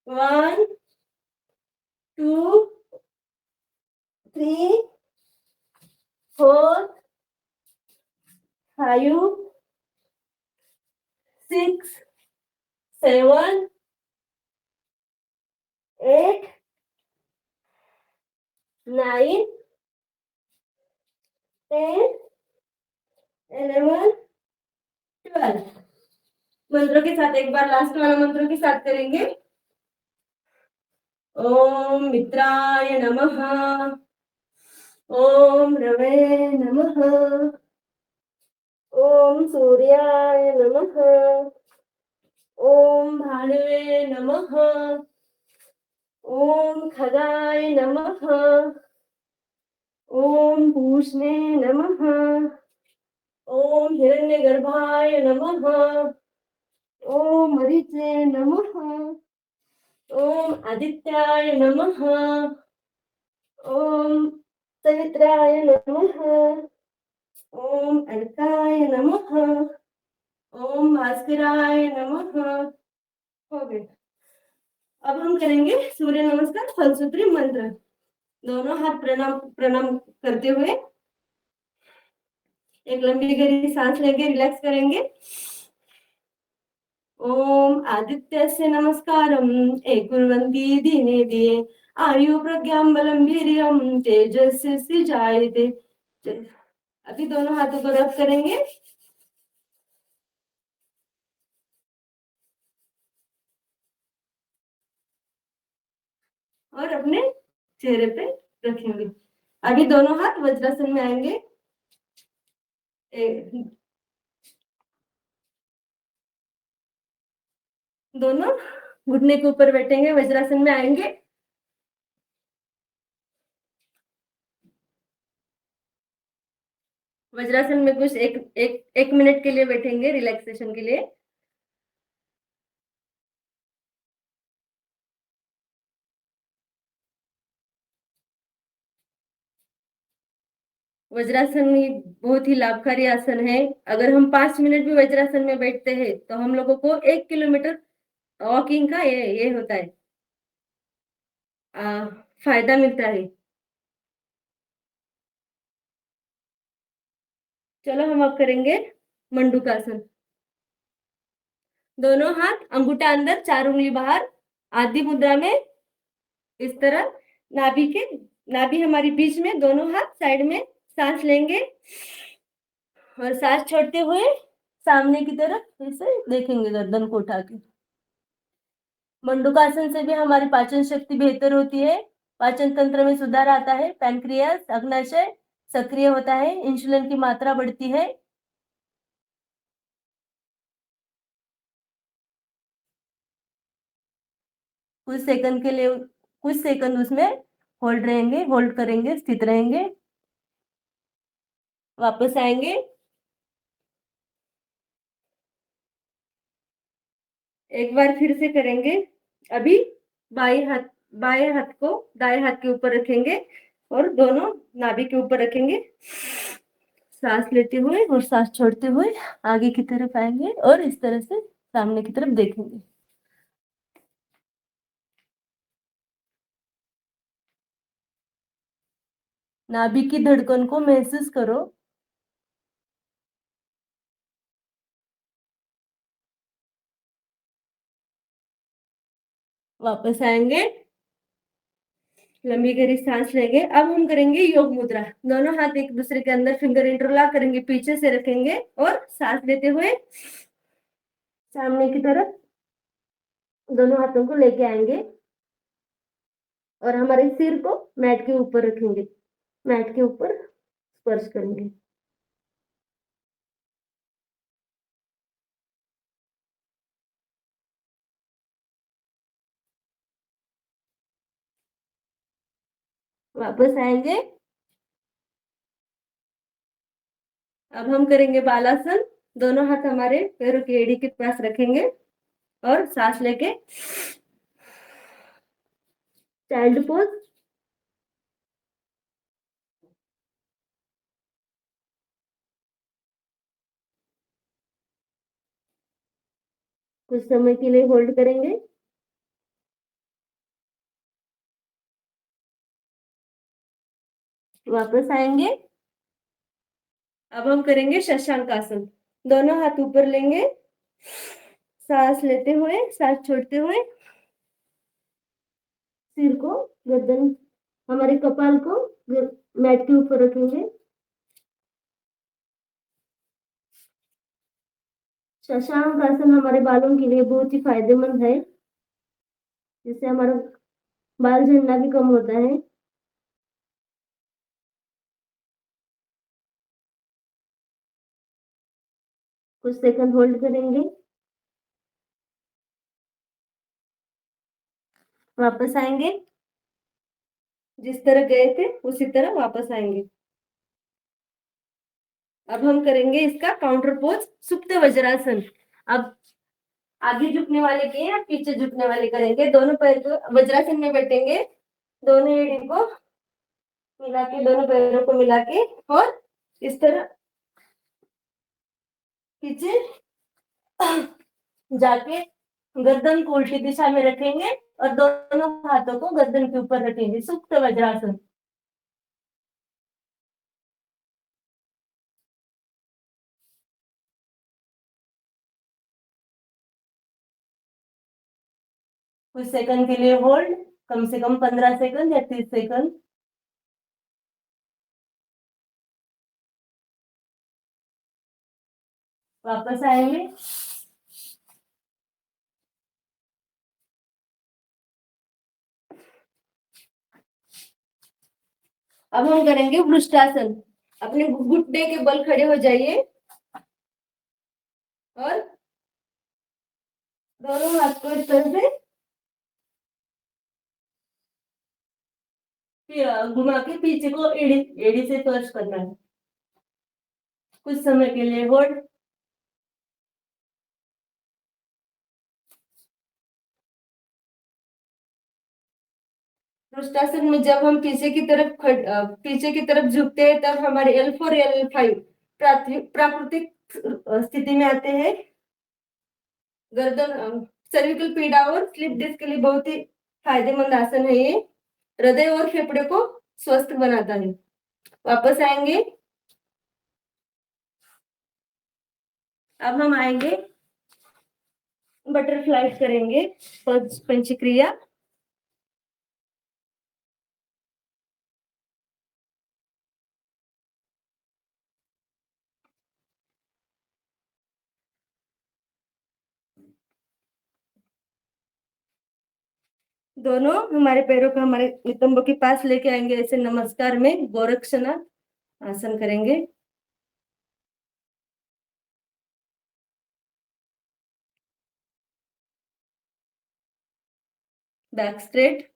1 2 3 4 5 6 7 8 9 10 11 12 मंत्रों के साथ एक बार लास्ट वाला मंत्रों के साथ करेंगे। ओम मित्राय नमः, ओम रवे नमः, ओम सूर्याय नमः, ओम भानुवे नमः, ओम खगाय नमः, ओम पूष्णे नमः, ओम हिरण्यगर्भाय नमः, ओम मरीचे नमः, ओम आदित्याय नमः, ओम सवित्राय नमः, ओम अर्काय नमः, ओम भास्कराय नमः। हो गए। अब हम करेंगे सूर्य नमस्कार फलसूत्री मंत्र। दोनों हाथ प्रणाम प्रणाम करते हुए एक लंबी गहरी सांस लेंगे, रिलैक्स करेंगे। ओम आदित्यस्य नमस्कारम एकुर्वन्ति दिने दिने आयु प्रज्ञां बलं वीर्यं तेजस्वी जायते। अभी दोनों हाथों को रब करेंगे। और अपने चेहरे पे रखेंगे। अभी दोनों हाथ वज्रासन में आएंगे। दोनों घुटने के ऊपर बैठेंगे, वज्रासन में आएंगे। वज्रासन में कुछ एक मिनट के लिए बैठेंगे रिलैक्सेशन के लिए। वज्रासन बहुत ही लाभकारी आसन है। अगर हम 5 मिनट भी वज्रासन में बैठते हैं तो हम लोगों को 1 किलोमीटर वॉकिंग का ये होता है, फायदा मिलता है। चलो हम अब करेंगे मंडूकासन। दोनों हाथ अंगूठा अंदर, 4 उंगली बाहर, आदि मुद्रा में इस तरह नाभि हमारी बीच में, दोनों हाथ साइड में, सांस लेंगे और सांस छोड़ते हुए सामने की तरफ ऐसे देखेंगे गर्दन को उठा के। मंडूकासन से भी हमारी पाचन शक्ति बेहतर होती है, पाचन तंत्र में सुधार आता है, पैनक्रियास अग्नाशय सक्रिय होता है, इंसुलिन की मात्रा बढ़ती है। कुछ सेकंड उसमें होल्ड करेंगे, स्थित रहेंगे, वापस आएंगे। एक बार फिर से करेंगे। अभी बाएं हाथ को दाएं हाथ के ऊपर रखेंगे और दोनों नाभि के ऊपर रखेंगे, सांस लेते हुए और सांस छोड़ते हुए आगे की तरफ आएंगे और इस तरह से सामने की तरफ देखेंगे। नाभि की धड़कन को महसूस करो। वापस आएंगे, लंबी गहरी सांस लेंगे। अब हम करेंगे योग मुद्रा। दोनों हाथ एक दूसरे के अंदर फिंगर इंटरलॉक करेंगे, पीछे से रखेंगे और सांस लेते हुए सामने की तरफ दोनों हाथों को लेके आएंगे और हमारे सिर को मैट के ऊपर रखेंगे, मैट के ऊपर स्पर्श करेंगे। वापस आएंगे। अब हम करेंगे बालासन। दोनों हाथ हमारे पैरों की एड़ी के पास रखेंगे और सांस लेके चाइल्ड पोज। कुछ समय के लिए होल्ड करेंगे। वापस आएंगे। अब हम करेंगे शशांक आसन। दोनों हाथ ऊपर लेंगे, सांस लेते हुए सांस छोड़ते हुए सिर को, गर्दन, हमारे कपाल को मैट के ऊपर रखेंगे। शशांक आसन हमारे बालों के लिए बहुत ही फायदेमंद है, जिससे हमारा बाल झड़ना भी कम होता है। कुछ सेकंड होल्ड करेंगे। वापस आएंगे, जिस तरह गए थे उसी तरह वापस आएंगे। अब हम करेंगे इसका काउंटर पोज, सुप्त वज्रासन। अब आगे झुकने वाले के या पीछे झुकने वाले करेंगे। दोनों पैर को वज्रासन में बैठेंगे, दोनों एड़ी को मिला के, दोनों पैरों को मिला के और इस तरह पीछे जाके गर्दन को उल्टी दिशा में रखेंगे और दोनों हाथों को गर्दन के ऊपर रखेंगे, सुप्त वज्रासन। कुछ सेकंड के लिए होल्ड, कम से कम 15 सेकंड या 30 सेकंड। वापस आएंगे। अब हम करेंगे वृष्टासन। अपने घुटने के बल खड़े हो जाइए और दोनों हाथ को इस तरह से घुमा के पीछे को एड़ी से स्पर्श करना है। कुछ समय के लिए होल्ड। वृष्टासन में जब हम पीछे की तरफ झुकते हैं तब हमारे L4 L5 प्राकृतिक स्थिति में आते हैं। गर्दन, सर्विकल पीड़ा और स्लिप डिस्क के लिए बहुत ही फायदेमंद आसन है ये। हृदय और फेफड़े को स्वस्थ बनाता है। वापस आएंगे। अब हम आएंगे बटरफ्लाई करेंगे पंचक्रिया। दोनों हमारे पैरों को हमारे नितंबों के पास लेके आएंगे, ऐसे नमस्कार में गोरक्षनाथ आसन करेंगे। बैक स्ट्रेट,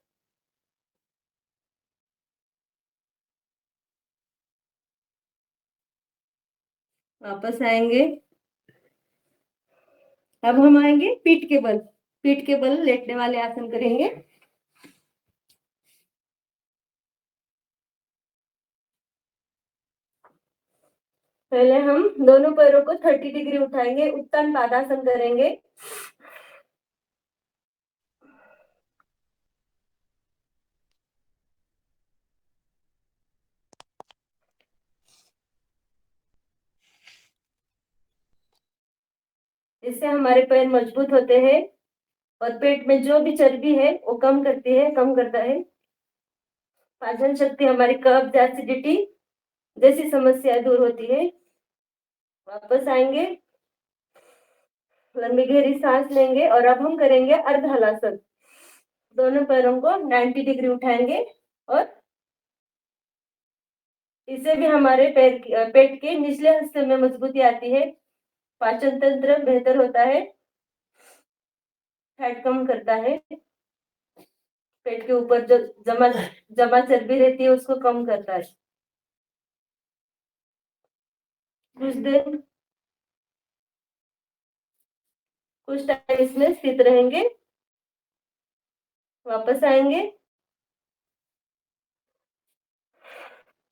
वापस आएंगे। अब हम आएंगे पीठ के बल, पीठ के बल लेटने वाले आसन करेंगे। पहले हम दोनों पैरों को 30 डिग्री उठाएंगे, उत्तन पादासन करेंगे। इससे हमारे पैर मजबूत होते हैं और पेट में जो भी चर्बी है वो कम करता है। पाचन शक्ति, हमारी कब्ज, एसिडिटी जैसी समस्याएं दूर होती है। वापस आएंगे, लंबी गहरी सांस लेंगे और अब हम करेंगे अर्ध हलासन। दोनों पैरों को 90 डिग्री उठाएंगे और इससे भी हमारे पेट के निचले हिस्से में मजबूती आती है, पाचन तंत्र बेहतर होता है, फैट कम करता है, पेट के ऊपर जो जमा चर्बी रहती है उसको कम करता है। कुछ टाइम इसमें स्थित रहेंगे। वापस आएंगे।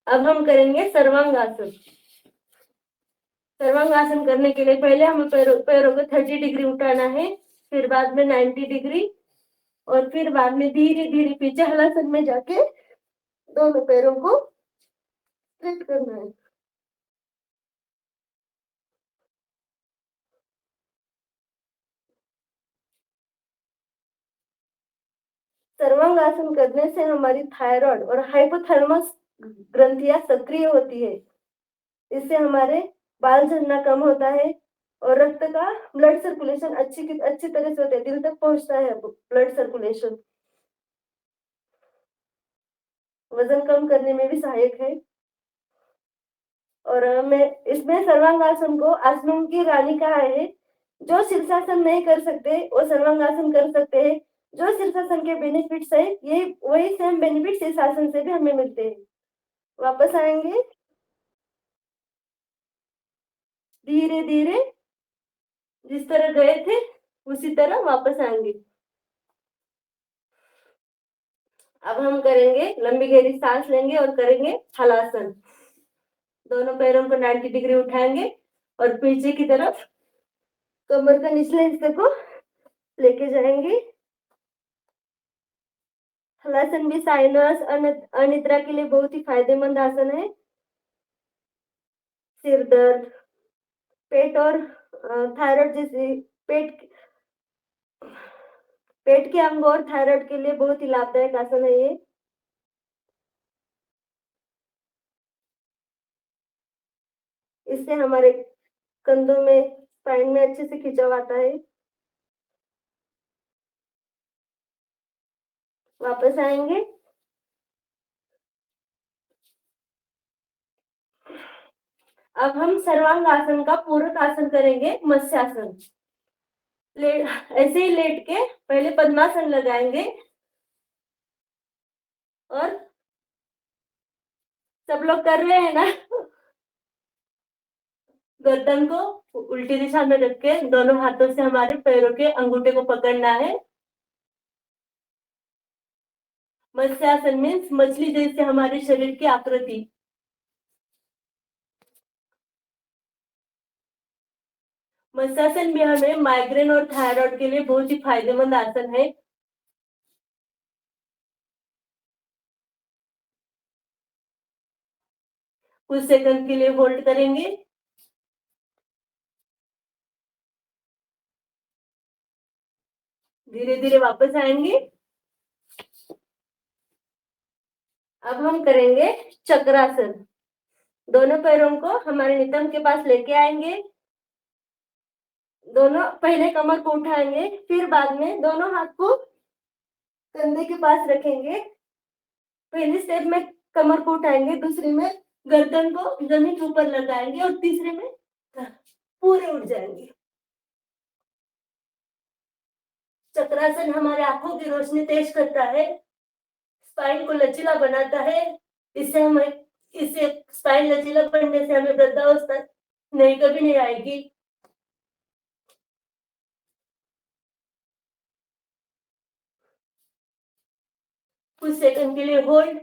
अब हम करेंगे सर्वांगासन। सर्वांगासन करने के लिए पहले हमें पैरों को 30 डिग्री उठाना है, फिर बाद में 90 डिग्री और फिर बाद में धीरे धीरे पीछे हलासन में जाके दोनों पैरों को स्ट्रेट करना है। सर्वांगासन करने से हमारी थायराइड और हाइपोथैलेमस ग्रंथियां सक्रिय होती है। इससे हमारे बाल झड़ना कम होता है और रक्त का ब्लड सर्कुलेशन अच्छी तरह से होता है, दिल तक पहुंचता है ब्लड सर्कुलेशन। वजन कम करने में भी सहायक है। और मैं इसमें सर्वांगासन को आसनों की रानी कहा है। जो शीर्षासन नहीं कर सकते वो सर्वांगासन कर सकते हैं। जो शीर्षासन के बेनिफिट्स है ये वही सेम बेनिफिट्स इस आसन से भी हमें मिलते हैं। वापस आएंगे, धीरे धीरे जिस तरह गए थे उसी तरह वापस आएंगे। अब हम करेंगे, लंबी गहरी सांस लेंगे और करेंगे हलासन। दोनों पैरों को 90 डिग्री उठाएंगे और पीछे की तरफ कमर का निचले हिस्से को लेके जाएंगे। हलासन भी साइनस अनिद्रा के लिए बहुत ही फायदेमंद आसन है। सिर दर्द, पेट और थायराइड जैसे पेट के अंग और थायराइड के लिए बहुत ही लाभदायक आसन है ये। इससे हमारे कंधों में, स्पाइन में अच्छे से खिंचाव आता है। वापस आएंगे। अब हम सर्वांगासन का पूरक आसन करेंगे, मत्स्यासन। ऐसे ही लेट के पहले पद्मासन लगाएंगे और सब लोग कर रहे हैं ना। गर्दन को उल्टी दिशा में रख के दोनों हाथों से हमारे पैरों के अंगूठे को पकड़ना है। मत्स्यासन मीन्स मछली जैसे हमारे शरीर की आकृति। मत्स्यासन भी हमें माइग्रेन और थायराइड के लिए बहुत ही फायदेमंद आसन है। कुछ सेकंड के लिए होल्ड करेंगे। धीरे धीरे वापस आएंगे। अब हम करेंगे चक्रासन। दोनों पैरों को हमारे नितंब के पास लेके आएंगे। दोनों पहले कमर को उठाएंगे, फिर बाद में दोनों हाथ को कंधे के पास रखेंगे। पहले स्टेप में कमर को उठाएंगे, दूसरे में गर्दन को जमीन के ऊपर लगाएंगे और तीसरे में पूरे उठ जाएंगे। चक्रासन हमारे आंखों की रोशनी तेज करता है, स्पाइन को लचीला बनाता है। इससे स्पाइन लचीला बनने से हमें वृद्धावस्था नहीं कभी नहीं आएगी। कुछ सेकंड के लिए होल्ड।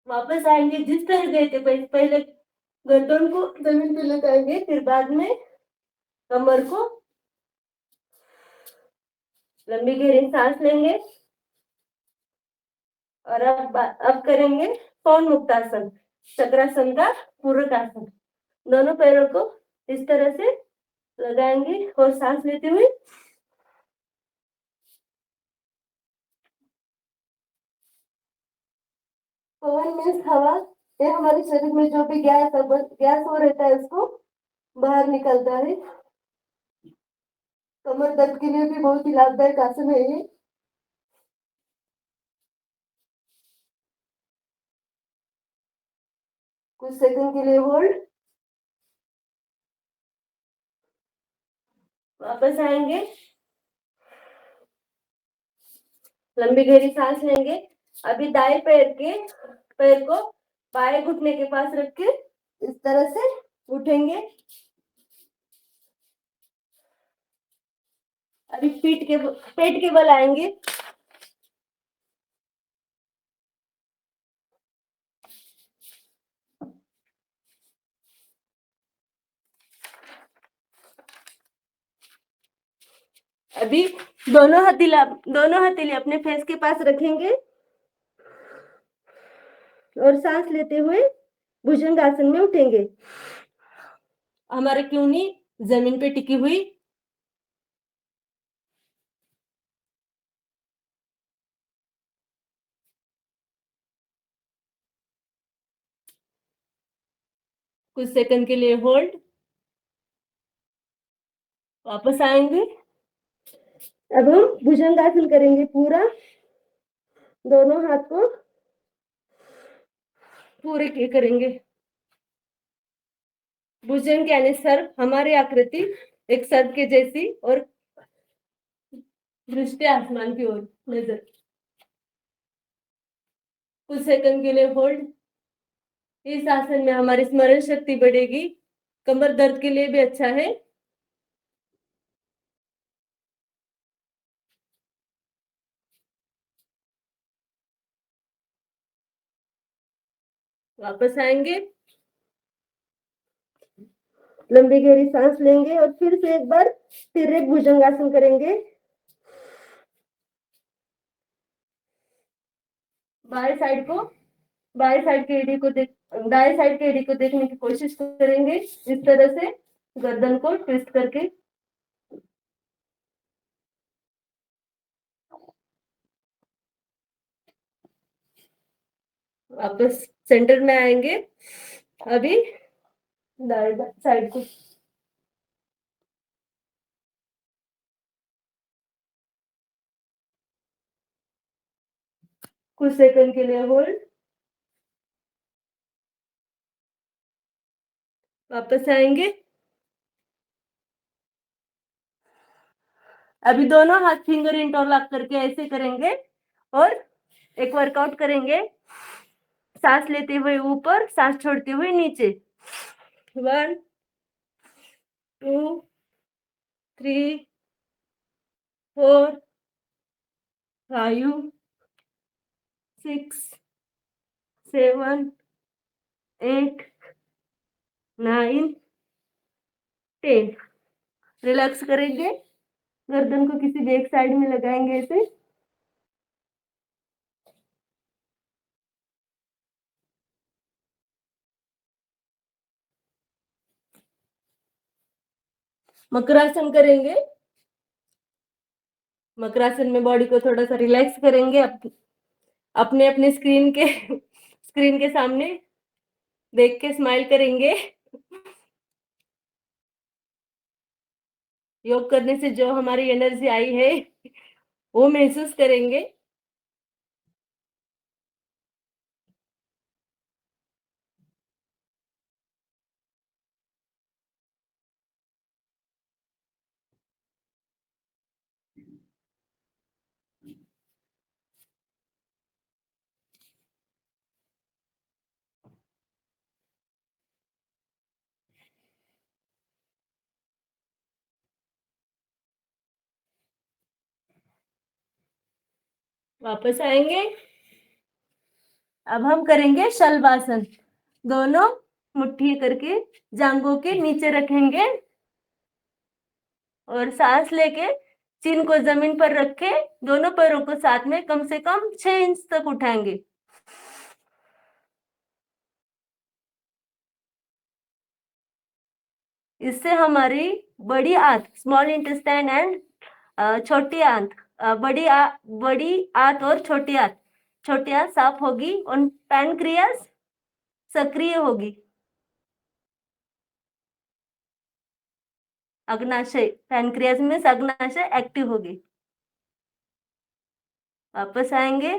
वापस आएंगे जिस तरह गए थे, पहले गर्दन को जमीन पे लगाएंगे, फिर बाद में कमर को लंबी गहरी सांस लेंगे और अब करेंगे पवन मुक्तासन, चक्रासन का पूरक आसन। दोनों पैरों को इस तरह से लगाएंगे और सांस लेते हुए पवन मीन्स हवा। ये हमारे शरीर में जो भी गैस हो रहता है उसको बाहर निकलता है। कमर दर्द के लिए भी बहुत ही लाभदायक आसन है ये। कुछ सेकंड के लिए होल्ड। वापस आएंगे, लंबी गहरी सांस लेंगे। अभी दाएं पैर को बाएं घुटने के पास रख के इस तरह से उठेंगे। अभी पेट के बल आएंगे। अभी दोनों हथेली अपने फेस के पास रखेंगे और सांस लेते हुए भुजंगासन में उठेंगे। हमारी क्यूनी जमीन पे टिकी हुई। कुछ सेकंड के लिए होल्ड। वापस आएंगे। अब हम भुजंगासन करेंगे पूरा। दोनों हाथ को पूरे किए करेंगे। भुजंग यानी सर्प, हमारी आकृति एक सर्प के जैसी और दृष्टि आसमान की ओर नजर। कुछ सेकंड के लिए होल्ड। इस आसन में हमारी स्मरण शक्ति बढ़ेगी, कमर दर्द के लिए भी अच्छा है। वापस आएंगे, लंबी गहरी सांस लेंगे और फिर से एक बार तिर्यक भुजंगासन करेंगे। दाएं साइड के एड़ी को देखने की कोशिश करेंगे, इस तरह से गर्दन को ट्विस्ट करके। वापस सेंटर में आएंगे। अभी दाएं साइड को कुछ सेकंड के लिए होल्ड। वापस आएंगे। अभी दोनों हाथ फिंगर इंटरलॉक करके ऐसे करेंगे और एक वर्कआउट करेंगे। सांस लेते हुए ऊपर, सांस छोड़ते हुए नीचे। 1 2 3 4 5 6 7 8 9 10। रिलैक्स करेंगे, गर्दन को किसी भी एक साइड में लगाएंगे ऐसे। मकरासन करेंगे। मकरासन में बॉडी को थोड़ा सा रिलैक्स करेंगे। अपने अपने स्क्रीन के सामने देख के स्माइल करेंगे। योग करने से जो हमारी एनर्जी आई है वो महसूस करेंगे। वापस आएंगे। अब हम करेंगे शलभासन। दोनों मुट्ठी करके जांघों के नीचे रखेंगे और सांस लेके चिन को जमीन पर रख के दोनों पैरों को साथ में कम से कम 6 इंच तक उठाएंगे। इससे हमारी बड़ी आंत, स्मॉल इंटेस्टाइन एंड छोटी आंत, बड़ी आंत और छोटी आंत साफ होगी और पैनक्रियास सक्रिय होगी। अग्नाशय, पैनक्रियास में अग्नाशय एक्टिव होगी। वापस आएंगे।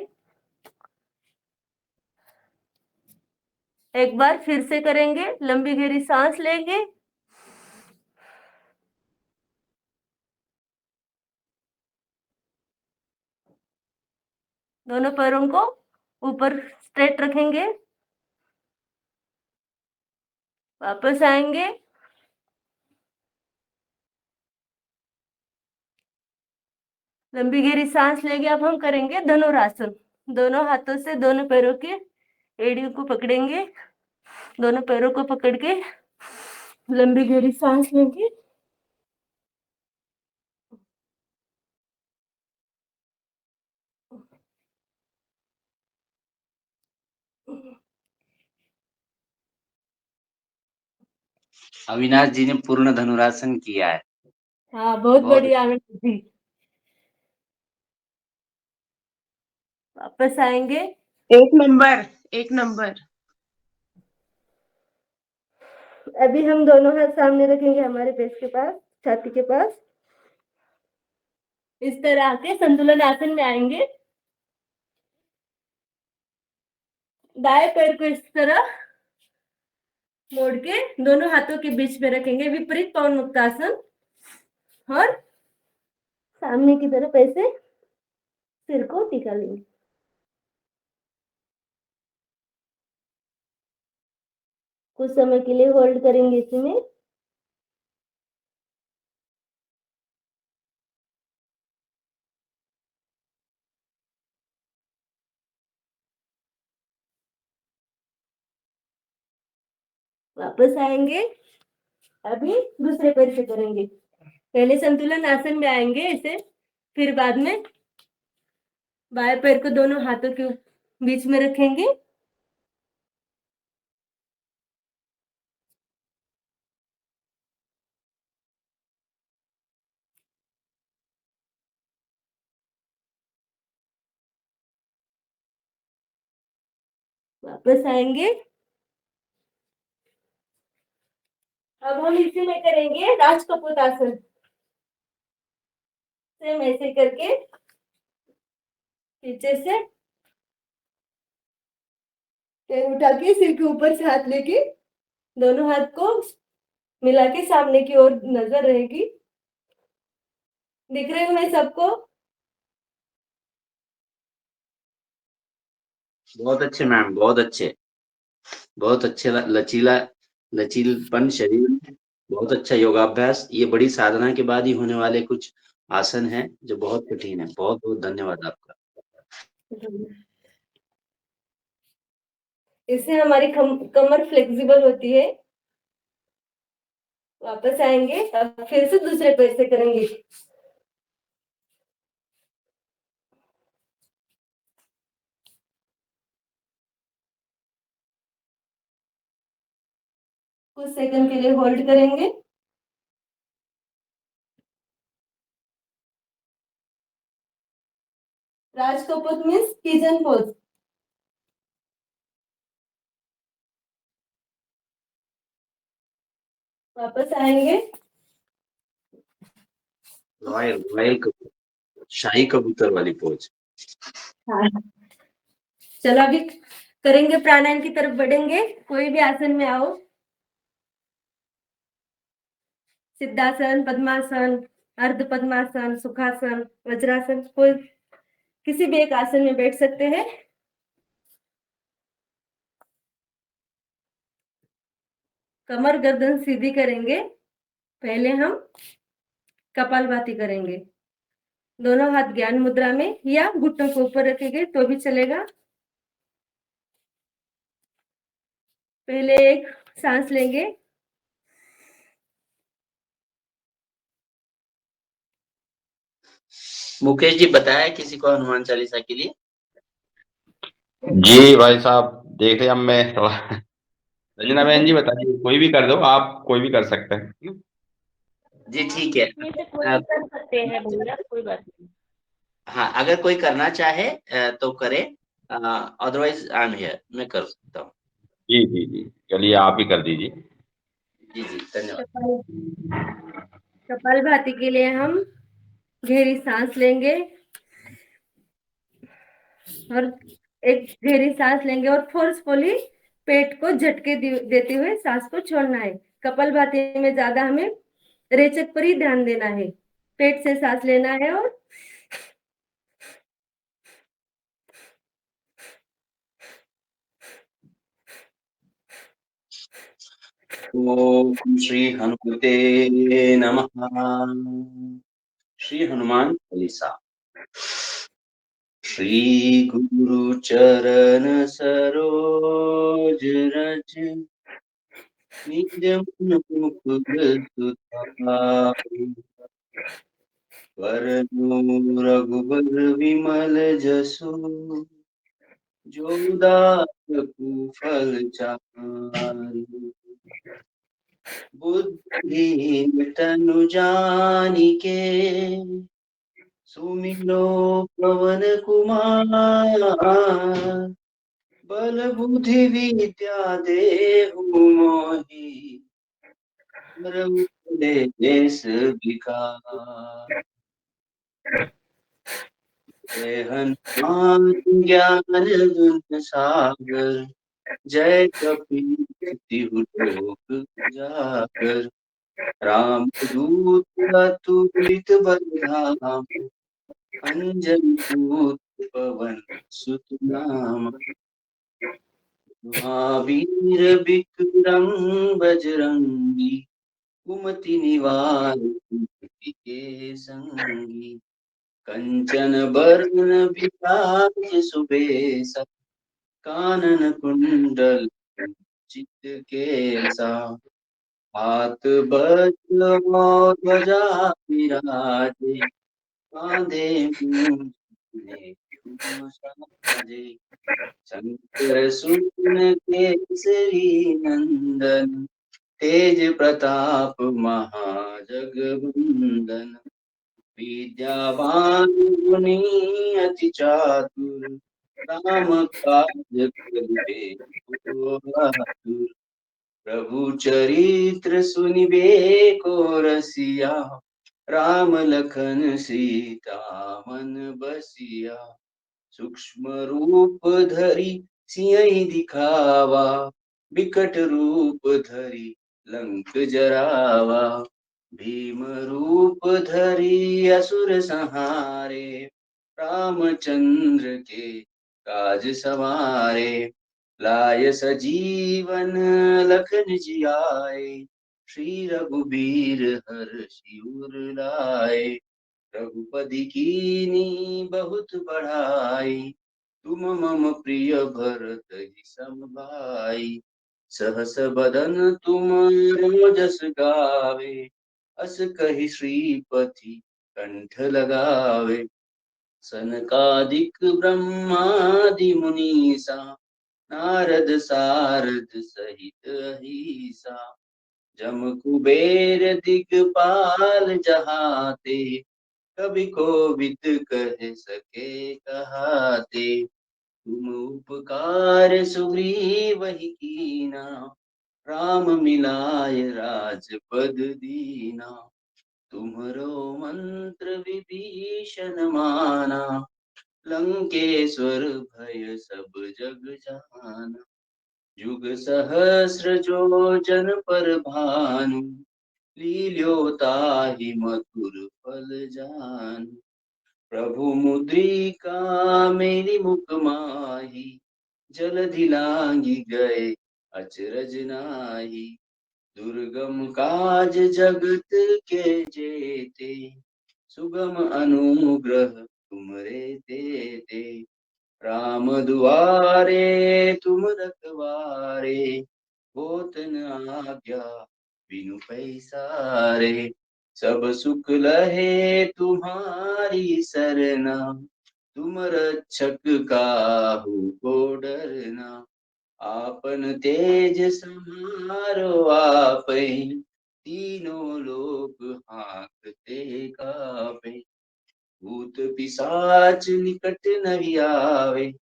एक बार फिर से करेंगे। लंबी गहरी सांस लेंगे। दोनों पैरों को ऊपर स्ट्रेट रखेंगे। वापस आएंगे। लंबी गहरी सांस लेंगे। अब हम करेंगे धनुरासन। दोनों हाथों से दोनों पैरों के एड़ियों को पकड़ेंगे। दोनों पैरों को पकड़ के लंबी गहरी सांस लेंगे। अविनाश जी ने पूर्ण धनुरासन किया है। हाँ, बहुत बहुत बढ़िया आनंद जी। वापस आएंगे। एक नंबर। अभी हम दोनों हाथ सामने रखेंगे हमारे पेट के पास, छाती के पास। इस तरह आके संतुलन आसन में आएंगे। दाएं पैर को इस तरह मोड़ के दोनों हाथों के बीच में रखेंगे, विपरीत पवन मुक्तासन। और सामने की तरफ ऐसे सिर को टिका लेंगे। कुछ समय के लिए होल्ड करेंगे इसमें। वापस आएंगे। अभी दूसरे पैर से करेंगे। पहले संतुलन आसन में आएंगे ऐसे, फिर बाद में बाएं पैर को दोनों हाथों के बीच में रखेंगे। वापस आएंगे। अब हम इसी में करेंगे राजकपूत आसन। सेम ऐसे करके पीछे से पैर उठा के सिर के ऊपर से हाथ लेके दोनों हाथ को मिला के सामने की ओर नजर रहेगी। दिख रहे हैं सबको? बहुत अच्छे मैम, बहुत अच्छे लचीलपन शरीर में, बहुत अच्छा योगाभ्यास। ये बड़ी साधना के बाद ही होने वाले कुछ आसन हैं जो बहुत कठिन है। बहुत बहुत धन्यवाद आपका। इससे हमारी कमर फ्लेक्सिबल होती है। वापस आएंगे। अब फिर से दूसरे पैर से करेंगे। कुछ सेकंड के लिए होल्ड करेंगे। Raj Kapoor means pigeon pose. वापस आएंगे। रॉयल रॉयल कबूतर, शाही कबूतर वाली पोज। हाँ। चलो अभी करेंगे, प्राणायाम की तरफ बढ़ेंगे। कोई भी आसन में आओ, सिद्धासन, पद्मासन, अर्ध पद्मासन, सुखासन, वज्रासन, कोई किसी भी एक आसन में बैठ सकते हैं। कमर गर्दन सीधी करेंगे। पहले हम कपालभाति करेंगे। दोनों हाथ ज्ञान मुद्रा में या घुटनों को ऊपर रखेंगे तो भी चलेगा। पहले एक सांस लेंगे। मुकेश जी बताया किसी को हनुमान चालीसा के लिए? जी भाई साहब, देख रहे अब मैं रंजना बहन जी बताइए, कोई भी कर दो, आप कोई भी कर सकते हैं। जी ठीक है। इसमें से कोई भी कर सकते हैं भैया, कोई बात नहीं। हाँ, अगर कोई करना चाहे तो करे, अदरवाइज आई एम हियर, मैं कर सकता हूँ। जी जी जी, चलिए आप ही कर दीजिए। जी जी धन्यवाद। कपालभाति के लिए हम गहरी सांस लेंगे और एक गहरी सांस लेंगे और फोर्सफुली पेट को झटके देते हुए सांस को छोड़ना है। कपालभाति में ज्यादा हमें रेचक पर ही ध्यान देना है। पेट से सांस लेना है और ओम श्री हनुमते नमः। श्री हनुमान चालीसा। श्री गुरु चरण सरोज रज, निज मन मुकुर सुधारि। वरनों रघुबर विमल जसु, जो दायकु फल चारि। बुद्धिहीन तनु जानिके, सुमिरो पवन कुमार। बल बुद्धि विद्या देहु मोहि, हरहु क्लेश विकार। जय हनुमान ज्ञान गुण सागर, जय कपीस तिहु लोक उजागर। राम दूत अतुलित बलधाम, अंजनी पुत्र पवन सुत नाम। महावीर विक्रम बजरंगी, कुमति निवार सुमति के संगी। कंचन बरन विराज सुबेसा, कानन कुंडल चित केसा। हाथ वज्र और ध्वजा विराजे, कांधे मूंज साजे। शंकर सुन केसरी नंदन, तेज प्रताप महाजगवंदन। विद्यावान गुणी अति चातुर, राम काज करिबे को आतुर। प्रभु चरित्र सुनिबे को रसिया, राम लखन सीता मन बसिया। सूक्ष्म रूप धरि सियहि दिखावा, विकट रूप धरि लंक जरावा। भीम रूप धरि असुर संहारे, रामचंद्र के काज सवारे। लाय सजीवन लखन जियाए, श्री रघुबीर हर्षि उर लाए। रघुपति कीनी बहुत बढ़ाई, तुम मम प्रिय भरत ही सम भाई। सहस बदन तुम रोजस गावे, अस कहि श्रीपति कंठ लगावे। सनकादिक ब्रह्मादि मुनीसा, नारद सारद सहित अहीसा। जम कुबेर दिगपाल जहाते, कभी कोविद कह सके कहाते, तुम उपकार सुग्रीव ही कीना, राम मिलाय राजपद दीना, तुम्हरो मंत्र विभीषण माना, लंकेश्वर भय सब जग जाना, जुग सहस्र जो जन पर भानु, लील्योताहि मधुर फल जानु, प्रभु मुद्रिका मेरी मुख माही, जलधि लांघि गए अचरज नाही, दुर्गम काज जगत के जेते, सुगम अनुग्रह तुमरे तेते, राम दुआरे तुम रखवारे, होत न आज्ञा बिनु पैसारे, सब सुख लहे तुम्हारी सरना, तुम रक्षक काहू को डरना, आपन तेज समारो आपै, तीनों लोक हांकते कापै, भूत पिशाच निकट नहीं आवे,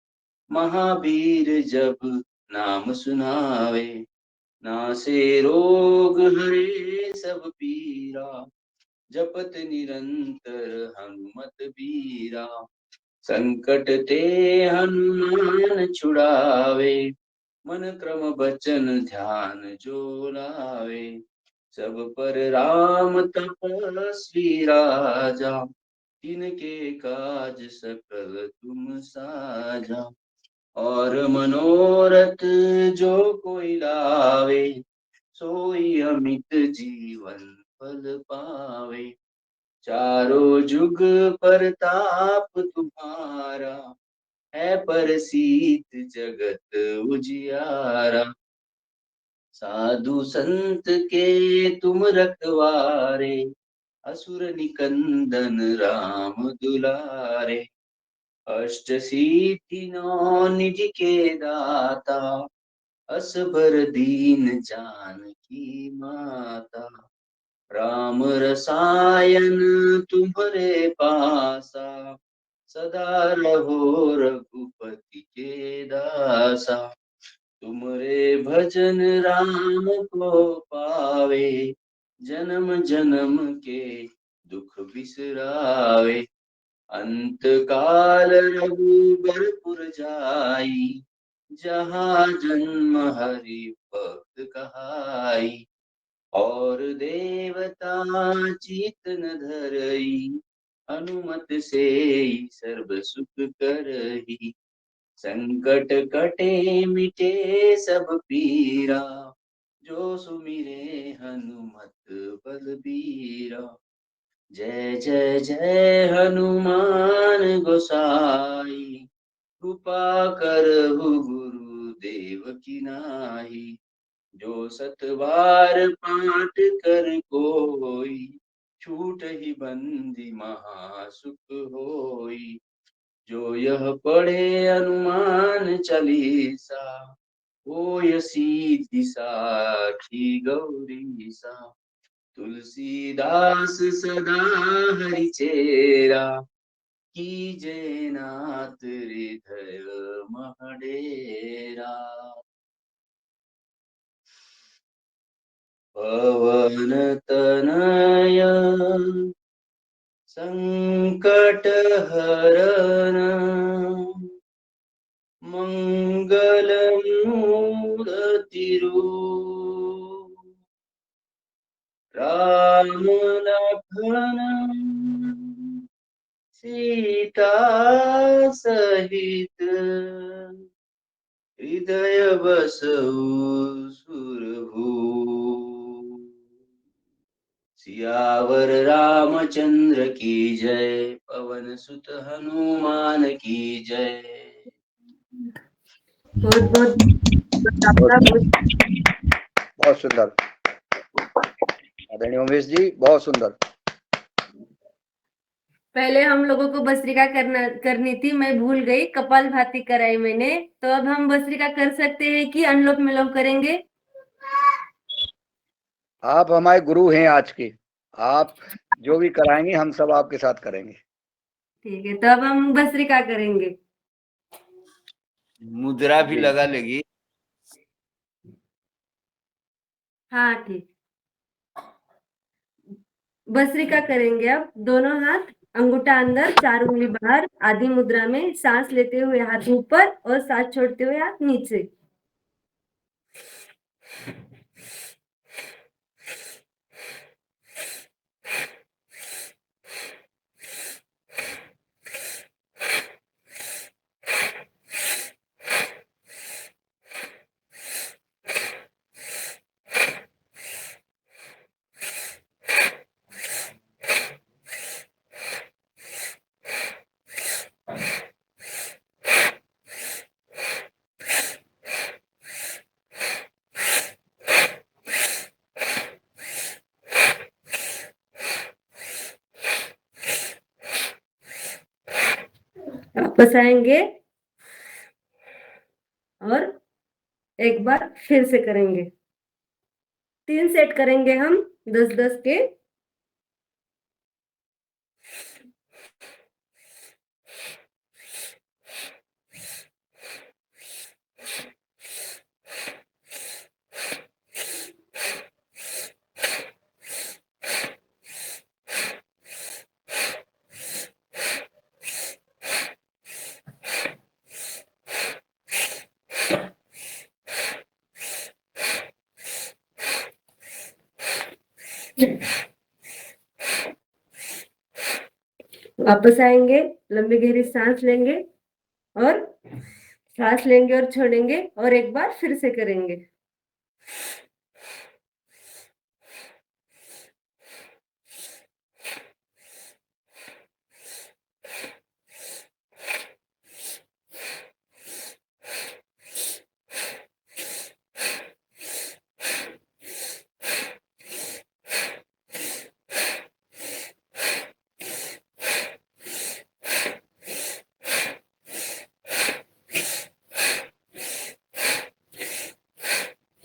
महावीर जब नाम सुनावे, नासे रोग हरे सब पीरा, जपत निरंतर हनुमत बीरा, संकट ते हनुमान छुड़ावे, मन क्रम बचन ध्यान जो लावे, सब पर राम तपस्वी राजा, तिनके काज सकल तुम साजा, और मनोरथ जो कोई लावे, सोई अमित जीवन फल पावे, चारों जुग परताप तुम्हारा, है प्रसिद्ध जगत उजियारा, साधु संत के तुम रखवारे, असुर निकंदन राम दुलारे, अष्ट सिद्धि नौ निज के दाता, असबर दीन जानकी माता, राम रसायन तुम्हरे पासा, सदा रहो रघुपति के दासा, तुमरे भजन राम को पावे, जन्म जन्म के दुख बिसरावे, अंत काल रघुबरपुर जाई, जहाँ जन्म हरि भक्त कहाई, और देवता चित न धरई, हनुमत से सर्व सुख करही, संकट कटे मिटे सब पीरा, जो सुमिरे हनुमत बलबीरा, जय जय जय हनुमान गोसाई, कृपा करहु गुरुदेव की नाई, जो सतबार पाठ कर कोई, छूट ही बंदी महासुख होई, जो यह पढ़े हनुमान चालीसा, होय सीधी साखी गौरी सा, तुलसीदास सदा हरि चेरा, कीजे नाथ हृदय महडेरा, पवन तनय संकट हरन, मंगल मूर्ति रूप, राम लखन सीता सहित, हृदय बसहु सुरभूप, सियावर रामचंद्र की जय, पवन सुत हनुमान की जय। बहुत बहुत बहुत सुंदर आदरणीय उमेश जी, बहुत सुंदर। पहले हम लोगों को भस्त्रिका करनी थी, मैं भूल गई, कपालभाति कराई मैंने, तो अब हम भस्त्रिका कर सकते हैं कि अनुलोम विलोम करेंगे? आप हमारे गुरु हैं आज के, आप जो भी कराएंगे हम सब आपके साथ करेंगे। ठीक है, तो अब हम भस्त्रिका करेंगे। मुद्रा भी जी। लगा लेगी। हाँ ठीक। भस्त्रिका करेंगे। अब दोनों हाथ, अंगूठा अंदर, 4 उंगली बाहर, आधी मुद्रा में, सांस लेते हुए हाथ ऊपर और सांस छोड़ते हुए हाथ नीचे। वापस आएंगे और एक बार फिर से करेंगे। 3 सेट करेंगे हम 10-10 के। वापस आएंगे, लंबी गहरी सांस लेंगे और सांस लेंगे और छोड़ेंगे और एक बार फिर से करेंगे।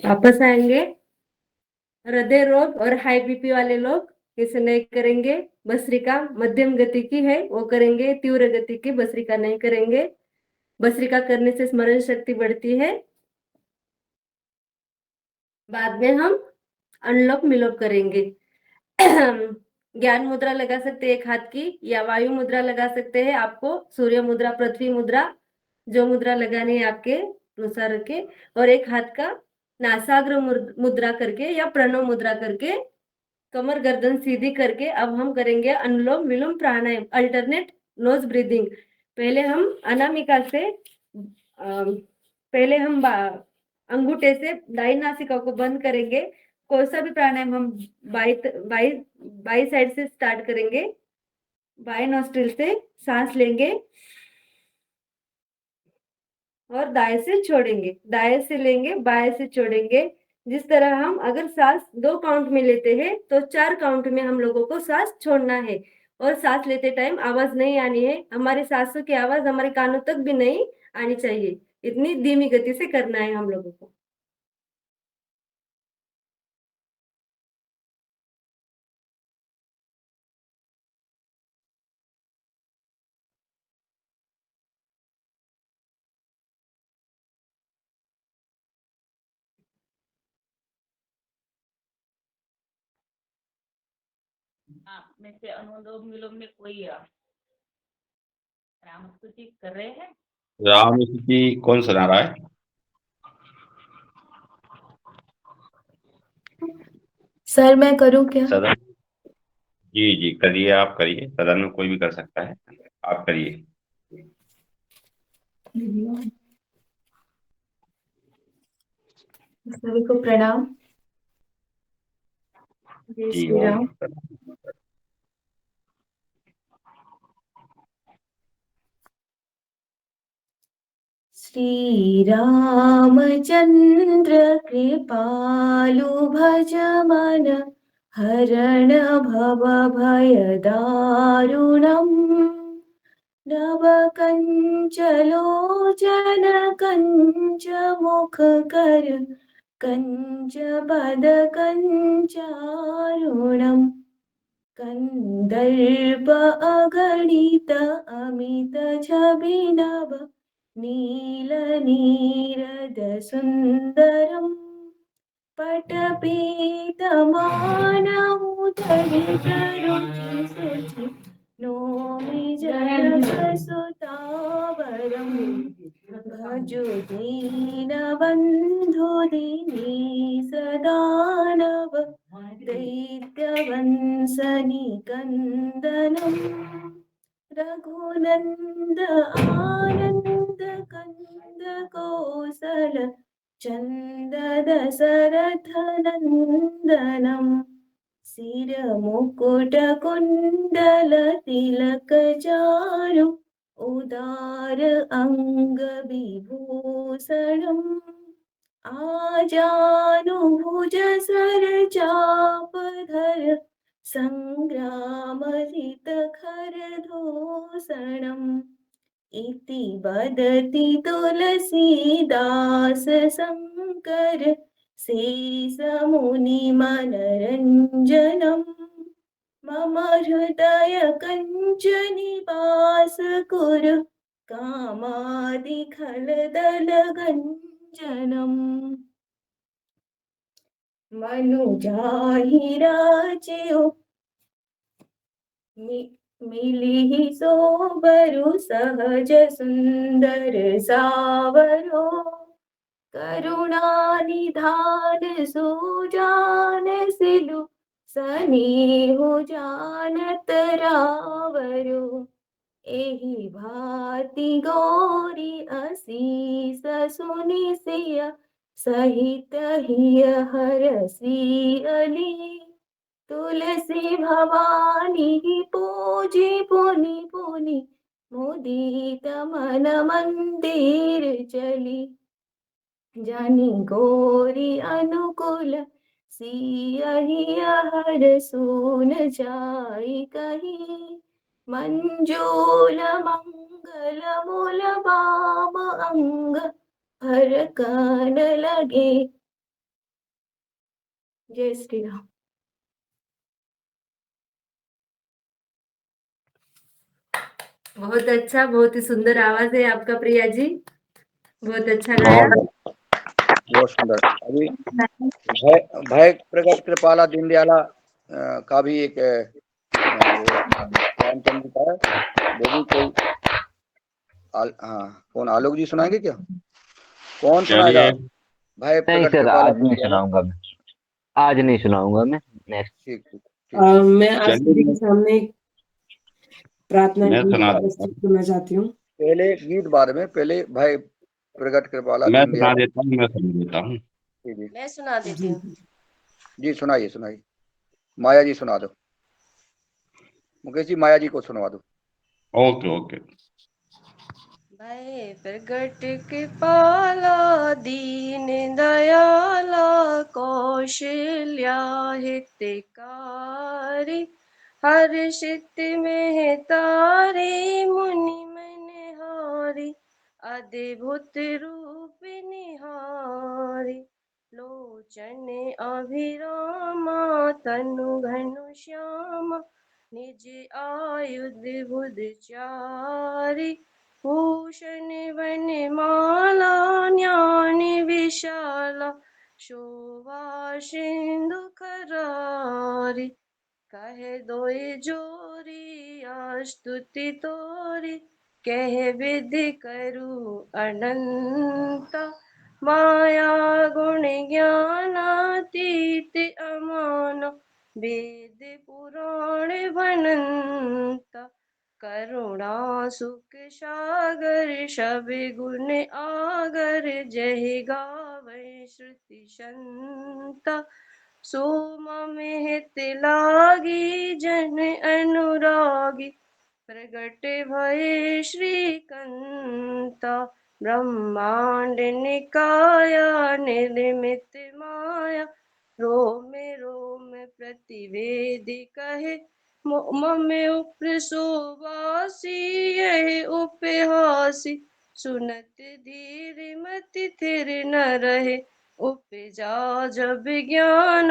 वापस आएंगे। हृदय रोग और हाई बीपी वाले लोग इसे नहीं करेंगे। भस्त्रिका मध्यम गति की है वो करेंगे, तीव्र गति की भस्त्रिका नहीं करेंगे। भस्त्रिका करने से स्मरण शक्ति बढ़ती है। बाद में हम अनलॉक विलोप करेंगे। ज्ञान मुद्रा लगा सकते हैं एक हाथ की, या वायु मुद्रा लगा सकते हैं। आपको सूर्य मुद्रा, पृथ्वी मुद्रा, जो मुद्रा लगानी है आपके अनुसार रखे। और एक हाथ का नासाग्र मुद्रा करके या प्रणव मुद्रा करके कमर गर्दन सीधी करके अब हम करेंगे अनुलोम विलोम प्राणायाम, अल्टरनेट नोज ब्रीदिंग। पहले हम अनामिका से पहले हम अंगूठे से दाई नासिका को बंद करेंगे। कोई सा भी प्राणायाम हम बाई बाई बाई साइड से स्टार्ट करेंगे। बाएं नोस्ट्रिल से सांस लेंगे और दाएं से छोड़ेंगे, दाएं से लेंगे, बाएं से छोड़ेंगे। जिस तरह हम अगर सांस 2 काउंट में लेते हैं तो 4 काउंट में हम लोगों को सांस छोड़ना है। और सांस लेते टाइम आवाज नहीं आनी है, हमारी सांसों की आवाज हमारे कानों तक भी नहीं आनी चाहिए। इतनी धीमी गति से करना है हम लोगों को। आप में से अनुलोम विलोम में कोई रामस्तुति कर रहे हैं? राम स्तुति कौन सुना रहा है? सर मैं करूं क्या? सदन? जी जी करिए, आप करिए, सदन में कोई भी कर सकता है, आप करिए। सभी को प्रणाम। जय जी श्री राम। श्री रामचंद्र कृपालु भज मन हरण भव भय दारुणम् नव कंच लोचन कंच मुख कर कंच पद कंचारुणम् कन्दर्प अगणित अमित छविनव नीलनीरद सुन्दरम् पटपीतमानमुदरितरुचि नोमि जनकसुतावरम् भजो दीनबन्धो दीनीसदानव दैत्यवंशनिकन्दनम् रघुनन्द आनन्द कन्द कौसल चन्द दशरथ नन्दनम् शिरमुकुटकुण्डल तिलक चारु उदार अङ्गविभूषणम् आजानुभुज सरचापधर सङ्ग्रामजितखरदूषणम् इति वदति तुलसीदास शङ्कर शेषमुनिमनरञ्जनम् मम हृदय कञ्चनिवास कुरु कामादिखलदलगञ्जनम् मनुजाहि राजियो मिलिहि सोबरु सहज सुंदर सावरो करुणानिधान सुजान सिलु सनेहु जानत रावरो एहि भाति गौरी असीस सुनि सिया सहित हिय हरसि अली तुलसी भवानी पूजी पुनि पुनि मुदित मन मंदिर चली जानी गौरी अनुकूल सियहि हर सुन जाई कही मंजूल मंगल मूल बाम अंग हर कान लगे। जय श्री राम। बहुत अच्छा, बहुत ही सुंदर आवाज है आपका प्रिया जी, बहुत अच्छा गाया। बहुत सुंदर। अभी भय प्रकट कृपाला दीनदयाला का भी एक रामचंद्र का है, वो भी कोई कौन आलोक जी सुनाएंगे क्या? कौन सुनाएगा? भय प्रकट कृपाला आज नहीं सुनाऊंगा मैं, आज नहीं सुनाऊंगा मैं। नेक्स्ट। ठीक ठीक। मैं आज सभी के सामने प्रार्थना करना चाहती हूँ। पहले गीत बाद में, पहले भय प्रकट कृपाला मैं सुना देता हूँ। मैं सुना देती हूँ। जी सुनाइए सुनाइए। माया जी सुना दो। मुकेश जी माया जी को सुनवा दो। Okay okay. भय प्रगट कृपाला दीन दयाला कौशल्या हितकारी हर्षित में तारे मुनि मनहारी अद्भुत रूप निहारी लोचन अभिरामा तनु घनु श्यामा निज आयुध बुध चारी भूषण वनमाला ज्ञान विशाला शोभा सिंधु करारी कह दोय जोरी स्तुति तोरी कह विधि करु अनंता माया गुण ज्ञानातीत अमान वेद पुराण भनंता करुणा सुख सागर सब गुण आगर जय गावै श्रुति संता सोम में हित लागी जन अनुरागी प्रगट भय श्रीकंता ब्रह्मांड निकाया निर्मित माया रोम रोम प्रतिवेदी कहे मम उपसोवासी यह उपहासी सुनत धीर मति थिर न रहे उपजा जब ज्ञान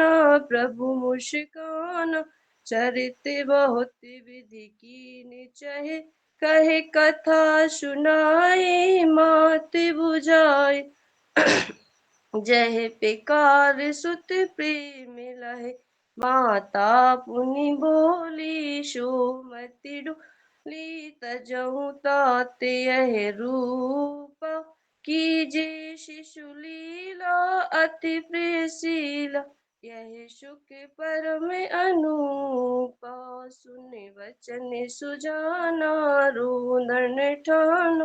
प्रभु मुस्कान चरित बहुत विधि कीन चहे, कहे कथा सुनाए मात बुझाए। जय पिकार सुत प्रेम लहे, माता पुनि बोली सुमति डोली। तजहु तात यह रूप, कीजे शिशु लीला अति प्रियशीला। यह सुख परम अनूपा, सुन वचन सुजाना रोदन ठान।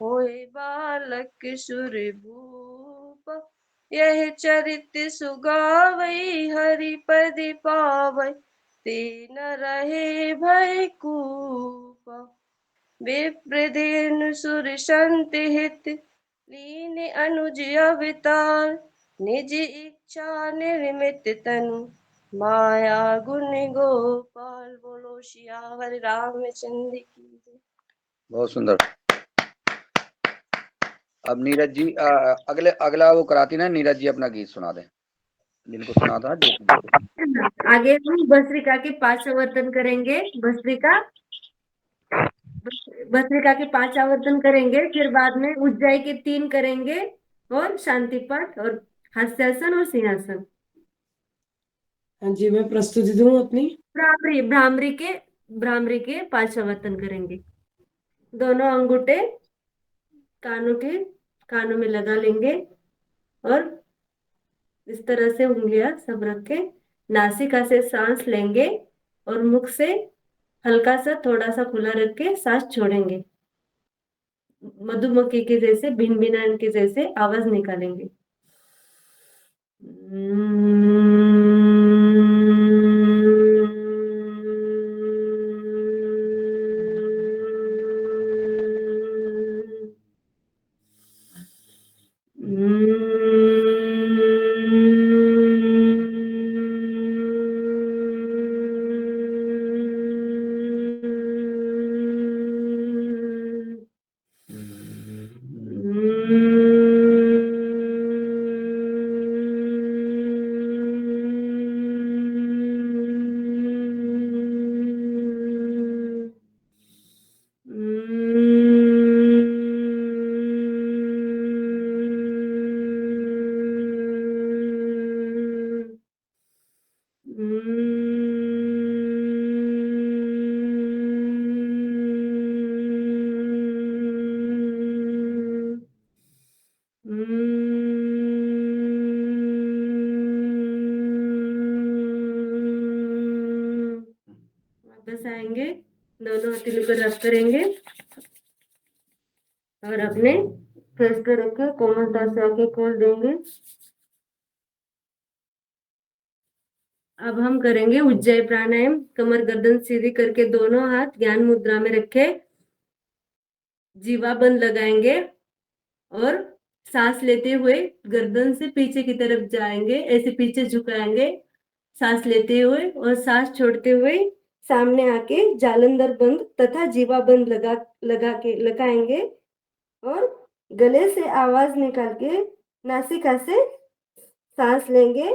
होए बालक सुर भूपा, यह चरित सुगावई हरिपद पावई। ते न रहे भय कूपा, विप्रदेनु सुर संत हित, लीन अनुज अवतार। निज इच्छा निर्मित तनु, माया गुण गोपाल। बोलो सियावर रामचंद्र की जय। बहुत सुंदर। अब नीरज जी अगला वो कराती ना, नीरज जी अपना गीत सुना दें, जिनको सुना था। आगे हम भस्त्रिका के 5 आवर्तन करेंगे। भस्त्रिका के 5 आवर्तन करेंगे, फिर बाद में उज्जाई के 3 करेंगे, और शांति पाठ और हास्यासन और सिंहासन। हाँ जी, मैं प्रस्तुति दूं अपनी। भ्रामरी के 5 आवर्तन करेंगे। दोनों अंगूठे कानों में लगा लेंगे, और इस तरह से उंगलियां सब रख के नासिका से सांस लेंगे, और मुख से हल्का सा थोड़ा सा खुला रख के सांस छोड़ेंगे। मधुमक्खी के जैसे, भिनभिनान के जैसे आवाज निकालेंगे। वापस आएंगे, दोनों हथेली पर रब करेंगे, और अपने फेस पे रख के कोमलता से आंखें खोल देंगे। अब हम करेंगे उज्जय प्राणायाम। कमर गर्दन सीधी करके दोनों हाथ ज्ञान मुद्रा में रखे, जीवा बंद लगाएंगे, और सांस लेते हुए गर्दन से पीछे की तरफ जाएंगे, ऐसे पीछे झुकाएंगे सांस लेते हुए, और सांस छोड़ते हुए सामने आके जालंधर बंद तथा जीवा बंद लगाएंगे, और गले से आवाज निकाल के नासिका से सांस लेंगे,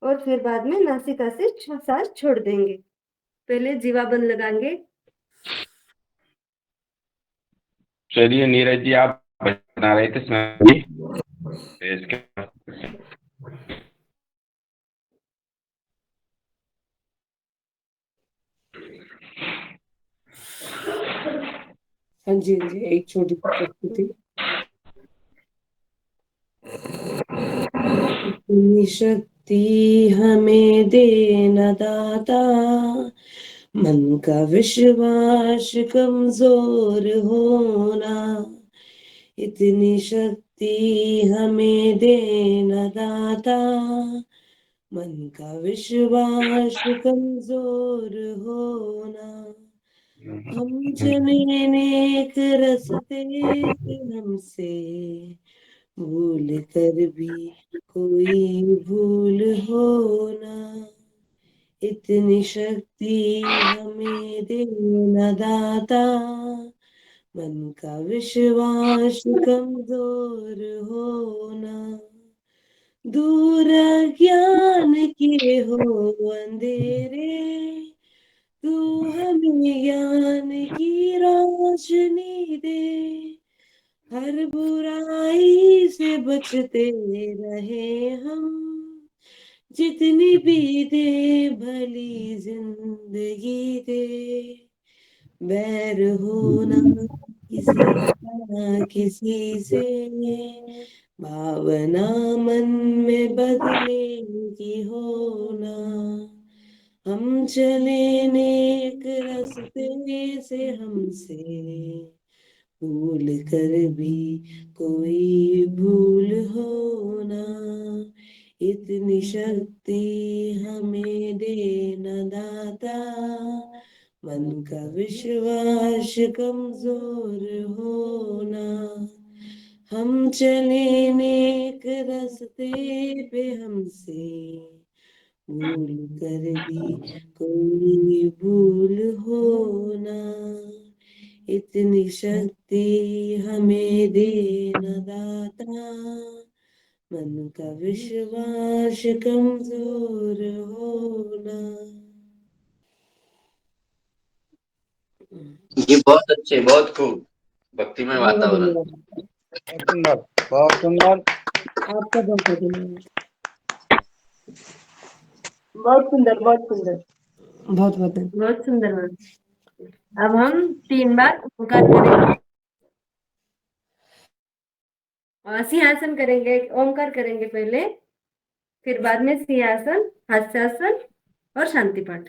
और फिर बाद में नासिका से सांस छोड़ देंगे। पहले जीवा बंद लगाएंगे। चलिए नीरज जी, आप बता रहे थे हाँ जी, एक छोटी प्रस्तुति। इतनी शक्ति हमें देना दाता, मन का विश्वास कमजोर होना। इतनी शक्ति हमें देना दाता, मन का विश्वास कमजोर होना। हम चले नेक रस्ते हमसे, भूल कर भी कोई भूल होना। इतनी शक्ति हमें देना दाता, मन का विश्वास कमजोर होना। दूर ज्ञान किए हो अंधेरे, तू हमें ज्ञान की रोशनी दे, हर बुराई से बचते रहे हम, जितनी भी दे भली जिंदगी दे, बैर होना किसी का किसी से, भावना मन में बदलेगी होना, हम चले नेक रास्ते से हमसे भूल कर भी कोई भूल होना, इतनी शक्ति हमें देना दाता, मन का विश्वास कमजोर होना, हम चले नेक रास्ते पे हमसे भूल कर भी कोई भूल होना, इतनी शक्ति हमें देना दाता, मन का विश्वास कमजोर होना। ये बहुत अच्छे, बहुत खूब भक्तिमय वातावरण। बहुत सुंदर, बहुत सुंदर। आपका बहुत धन्यवाद। बहुत सुंदर, बहुत सुंदर, बहुत बहुत धन्यवाद। बहुत सुंदर बात। अब हम 3 बार ओंकार करेंगे और सिंहासन करेंगे। ओंकार करेंगे पहले, फिर बाद में सिंहासन, हास्यासन और शांति पाठ।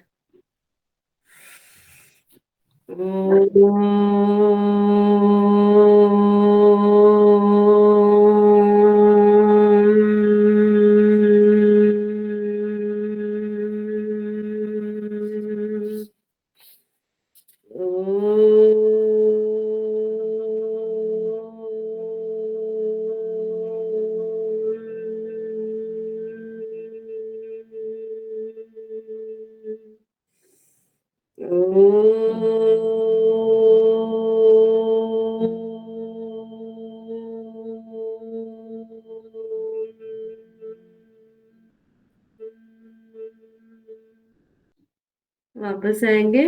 वापस आएंगे।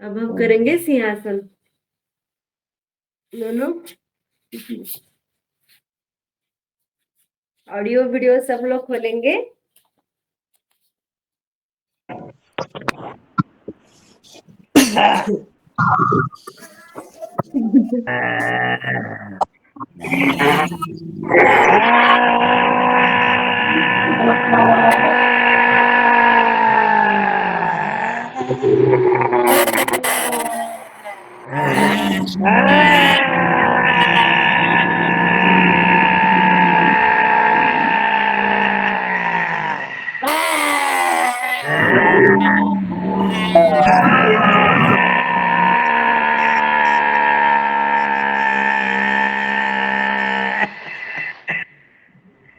अब हम करेंगे सिंहासन दोनों। ऑडियो वीडियो सब लोग खोलेंगे।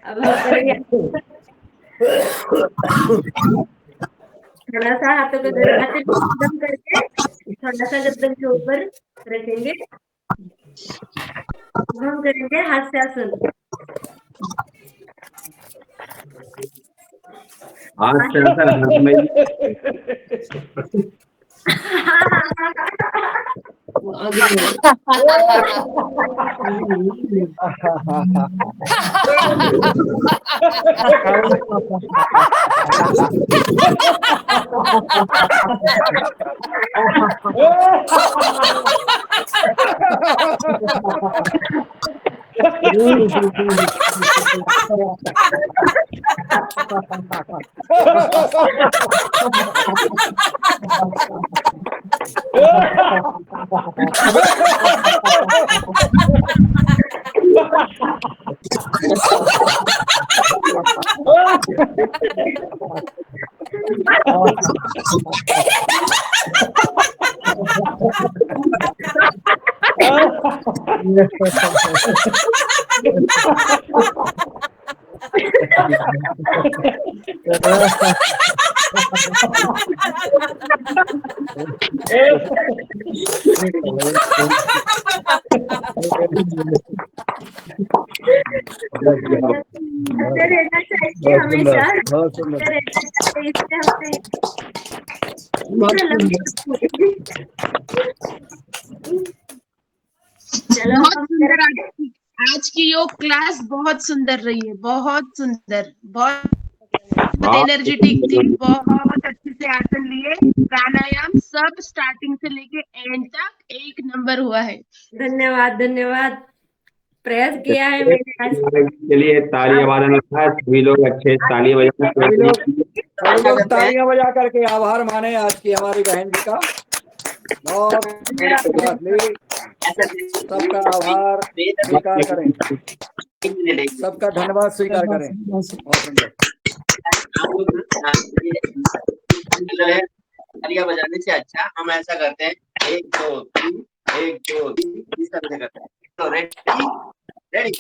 अब हम करेंगे थोड़ा सा हाथों को गर्दन करके थोड़ा सा गर्दन के ऊपर रखेंगे। हम करेंगे हास्यासन। हंसते रहना चाहिए बहुत सुंदर, हमेशा, बहुत सुंदर। हंसते रहना चाहिए, इससे हमें बहुत लंबी चलो बहुत हम सुंदर करेंगे। आज की योग क्लास बहुत सुंदर रही है, बहुत सुंदर, बहुत बहुत एनर्जेटिक थी, बहुत अच्छे से आसन लिए, प्राणायाम सब स्टार्टिंग से लेके एंड तक एक नंबर हुआ है। धन्यवाद धन्यवाद, प्रयास किया है मैंने आज। के लिए तालियां बजाना था, सभी लोग अच्छे से तालियां सभी लोग बजाना। तालियां बजा करके आभार माने आज की हमारी बहन जी का। बहुत शाबाश ली, सबका आभार स्वीकार करें, सबका धन्यवाद स्वीकार करें। बहुत सुंदर। तालियां बजाने से अच्छा हम ऐसा करते हैं, 1 2 3, 1 2 3 इस तरह से करते हैं। तो रेडी रेडी,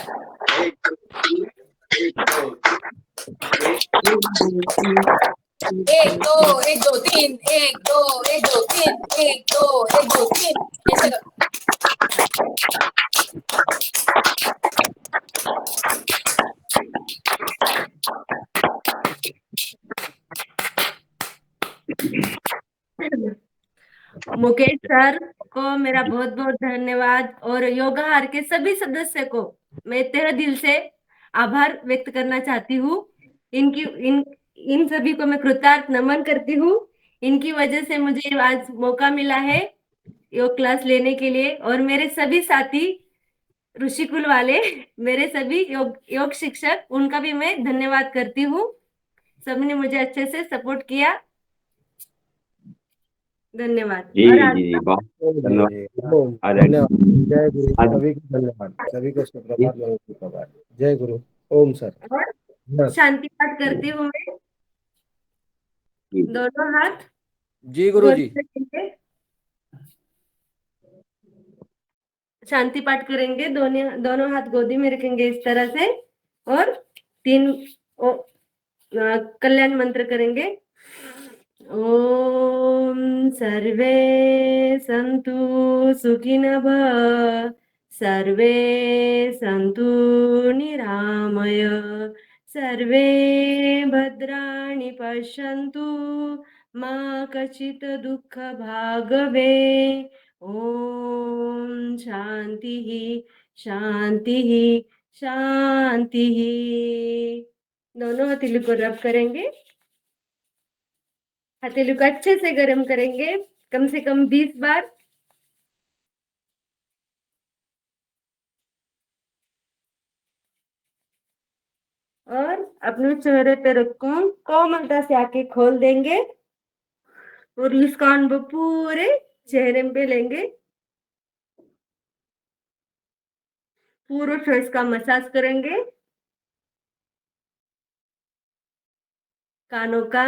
1 2 3, 1 2 एक दो एक दो तीन, एक दो एक दो तीन, एक दो एक दो तीन, ऐसे करो। मुकेश सर को मेरा बहुत बहुत धन्यवाद, और योगाहार के सभी सदस्य को मैं तहे दिल से आभार व्यक्त करना चाहती हूँ। इनकी इन इन सभी को मैं कृतार्थ नमन करती हूँ। इनकी वजह से मुझे आज मौका मिला है योग क्लास लेने के लिए, और मेरे सभी साथी ऋषिकुल वाले मेरे सभी योग शिक्षक, उनका भी मैं धन्यवाद करती हूँ। सबने मुझे अच्छे से सपोर्ट किया, धन्यवाद। जी और आज जी जी, बहुत धन्यवाद। धन्यवाद। जय गुरु, सभी को धन्यवाद, सभी को सुप्रभात, लोगों को सुप्रभात। जय गुरु। ओम सर। और शांति पाठ करती हूँ मैं। दोनों हाथ जी गुरु जी। गोदी में रखेंगे, शांति पाठ करेंगे, दोनों दोनों हाथ गोदी में रखेंगे इस तरह से, और 3 कल्याण मंत्र करेंगे। ओम सर्वे सन्तु सुखिनः, सर्वे सन्तु निरामय, सर्वे भद्राणि पश्यन्तु, मा कचित् दुःखभाग् भवेत्। ओम शांतिः शांतिः शांतिः। दोनों हथेली को रब करेंगे, हथेली को अच्छे से गर्म करेंगे, कम से कम 20 बार। और अपने चेहरे पे रखकर कोमलता से आंखें खोल देंगे, और इसका अनुभव पूरे चेहरे पे लेंगे। पूरे फेस का मसाज करेंगे, कानों का,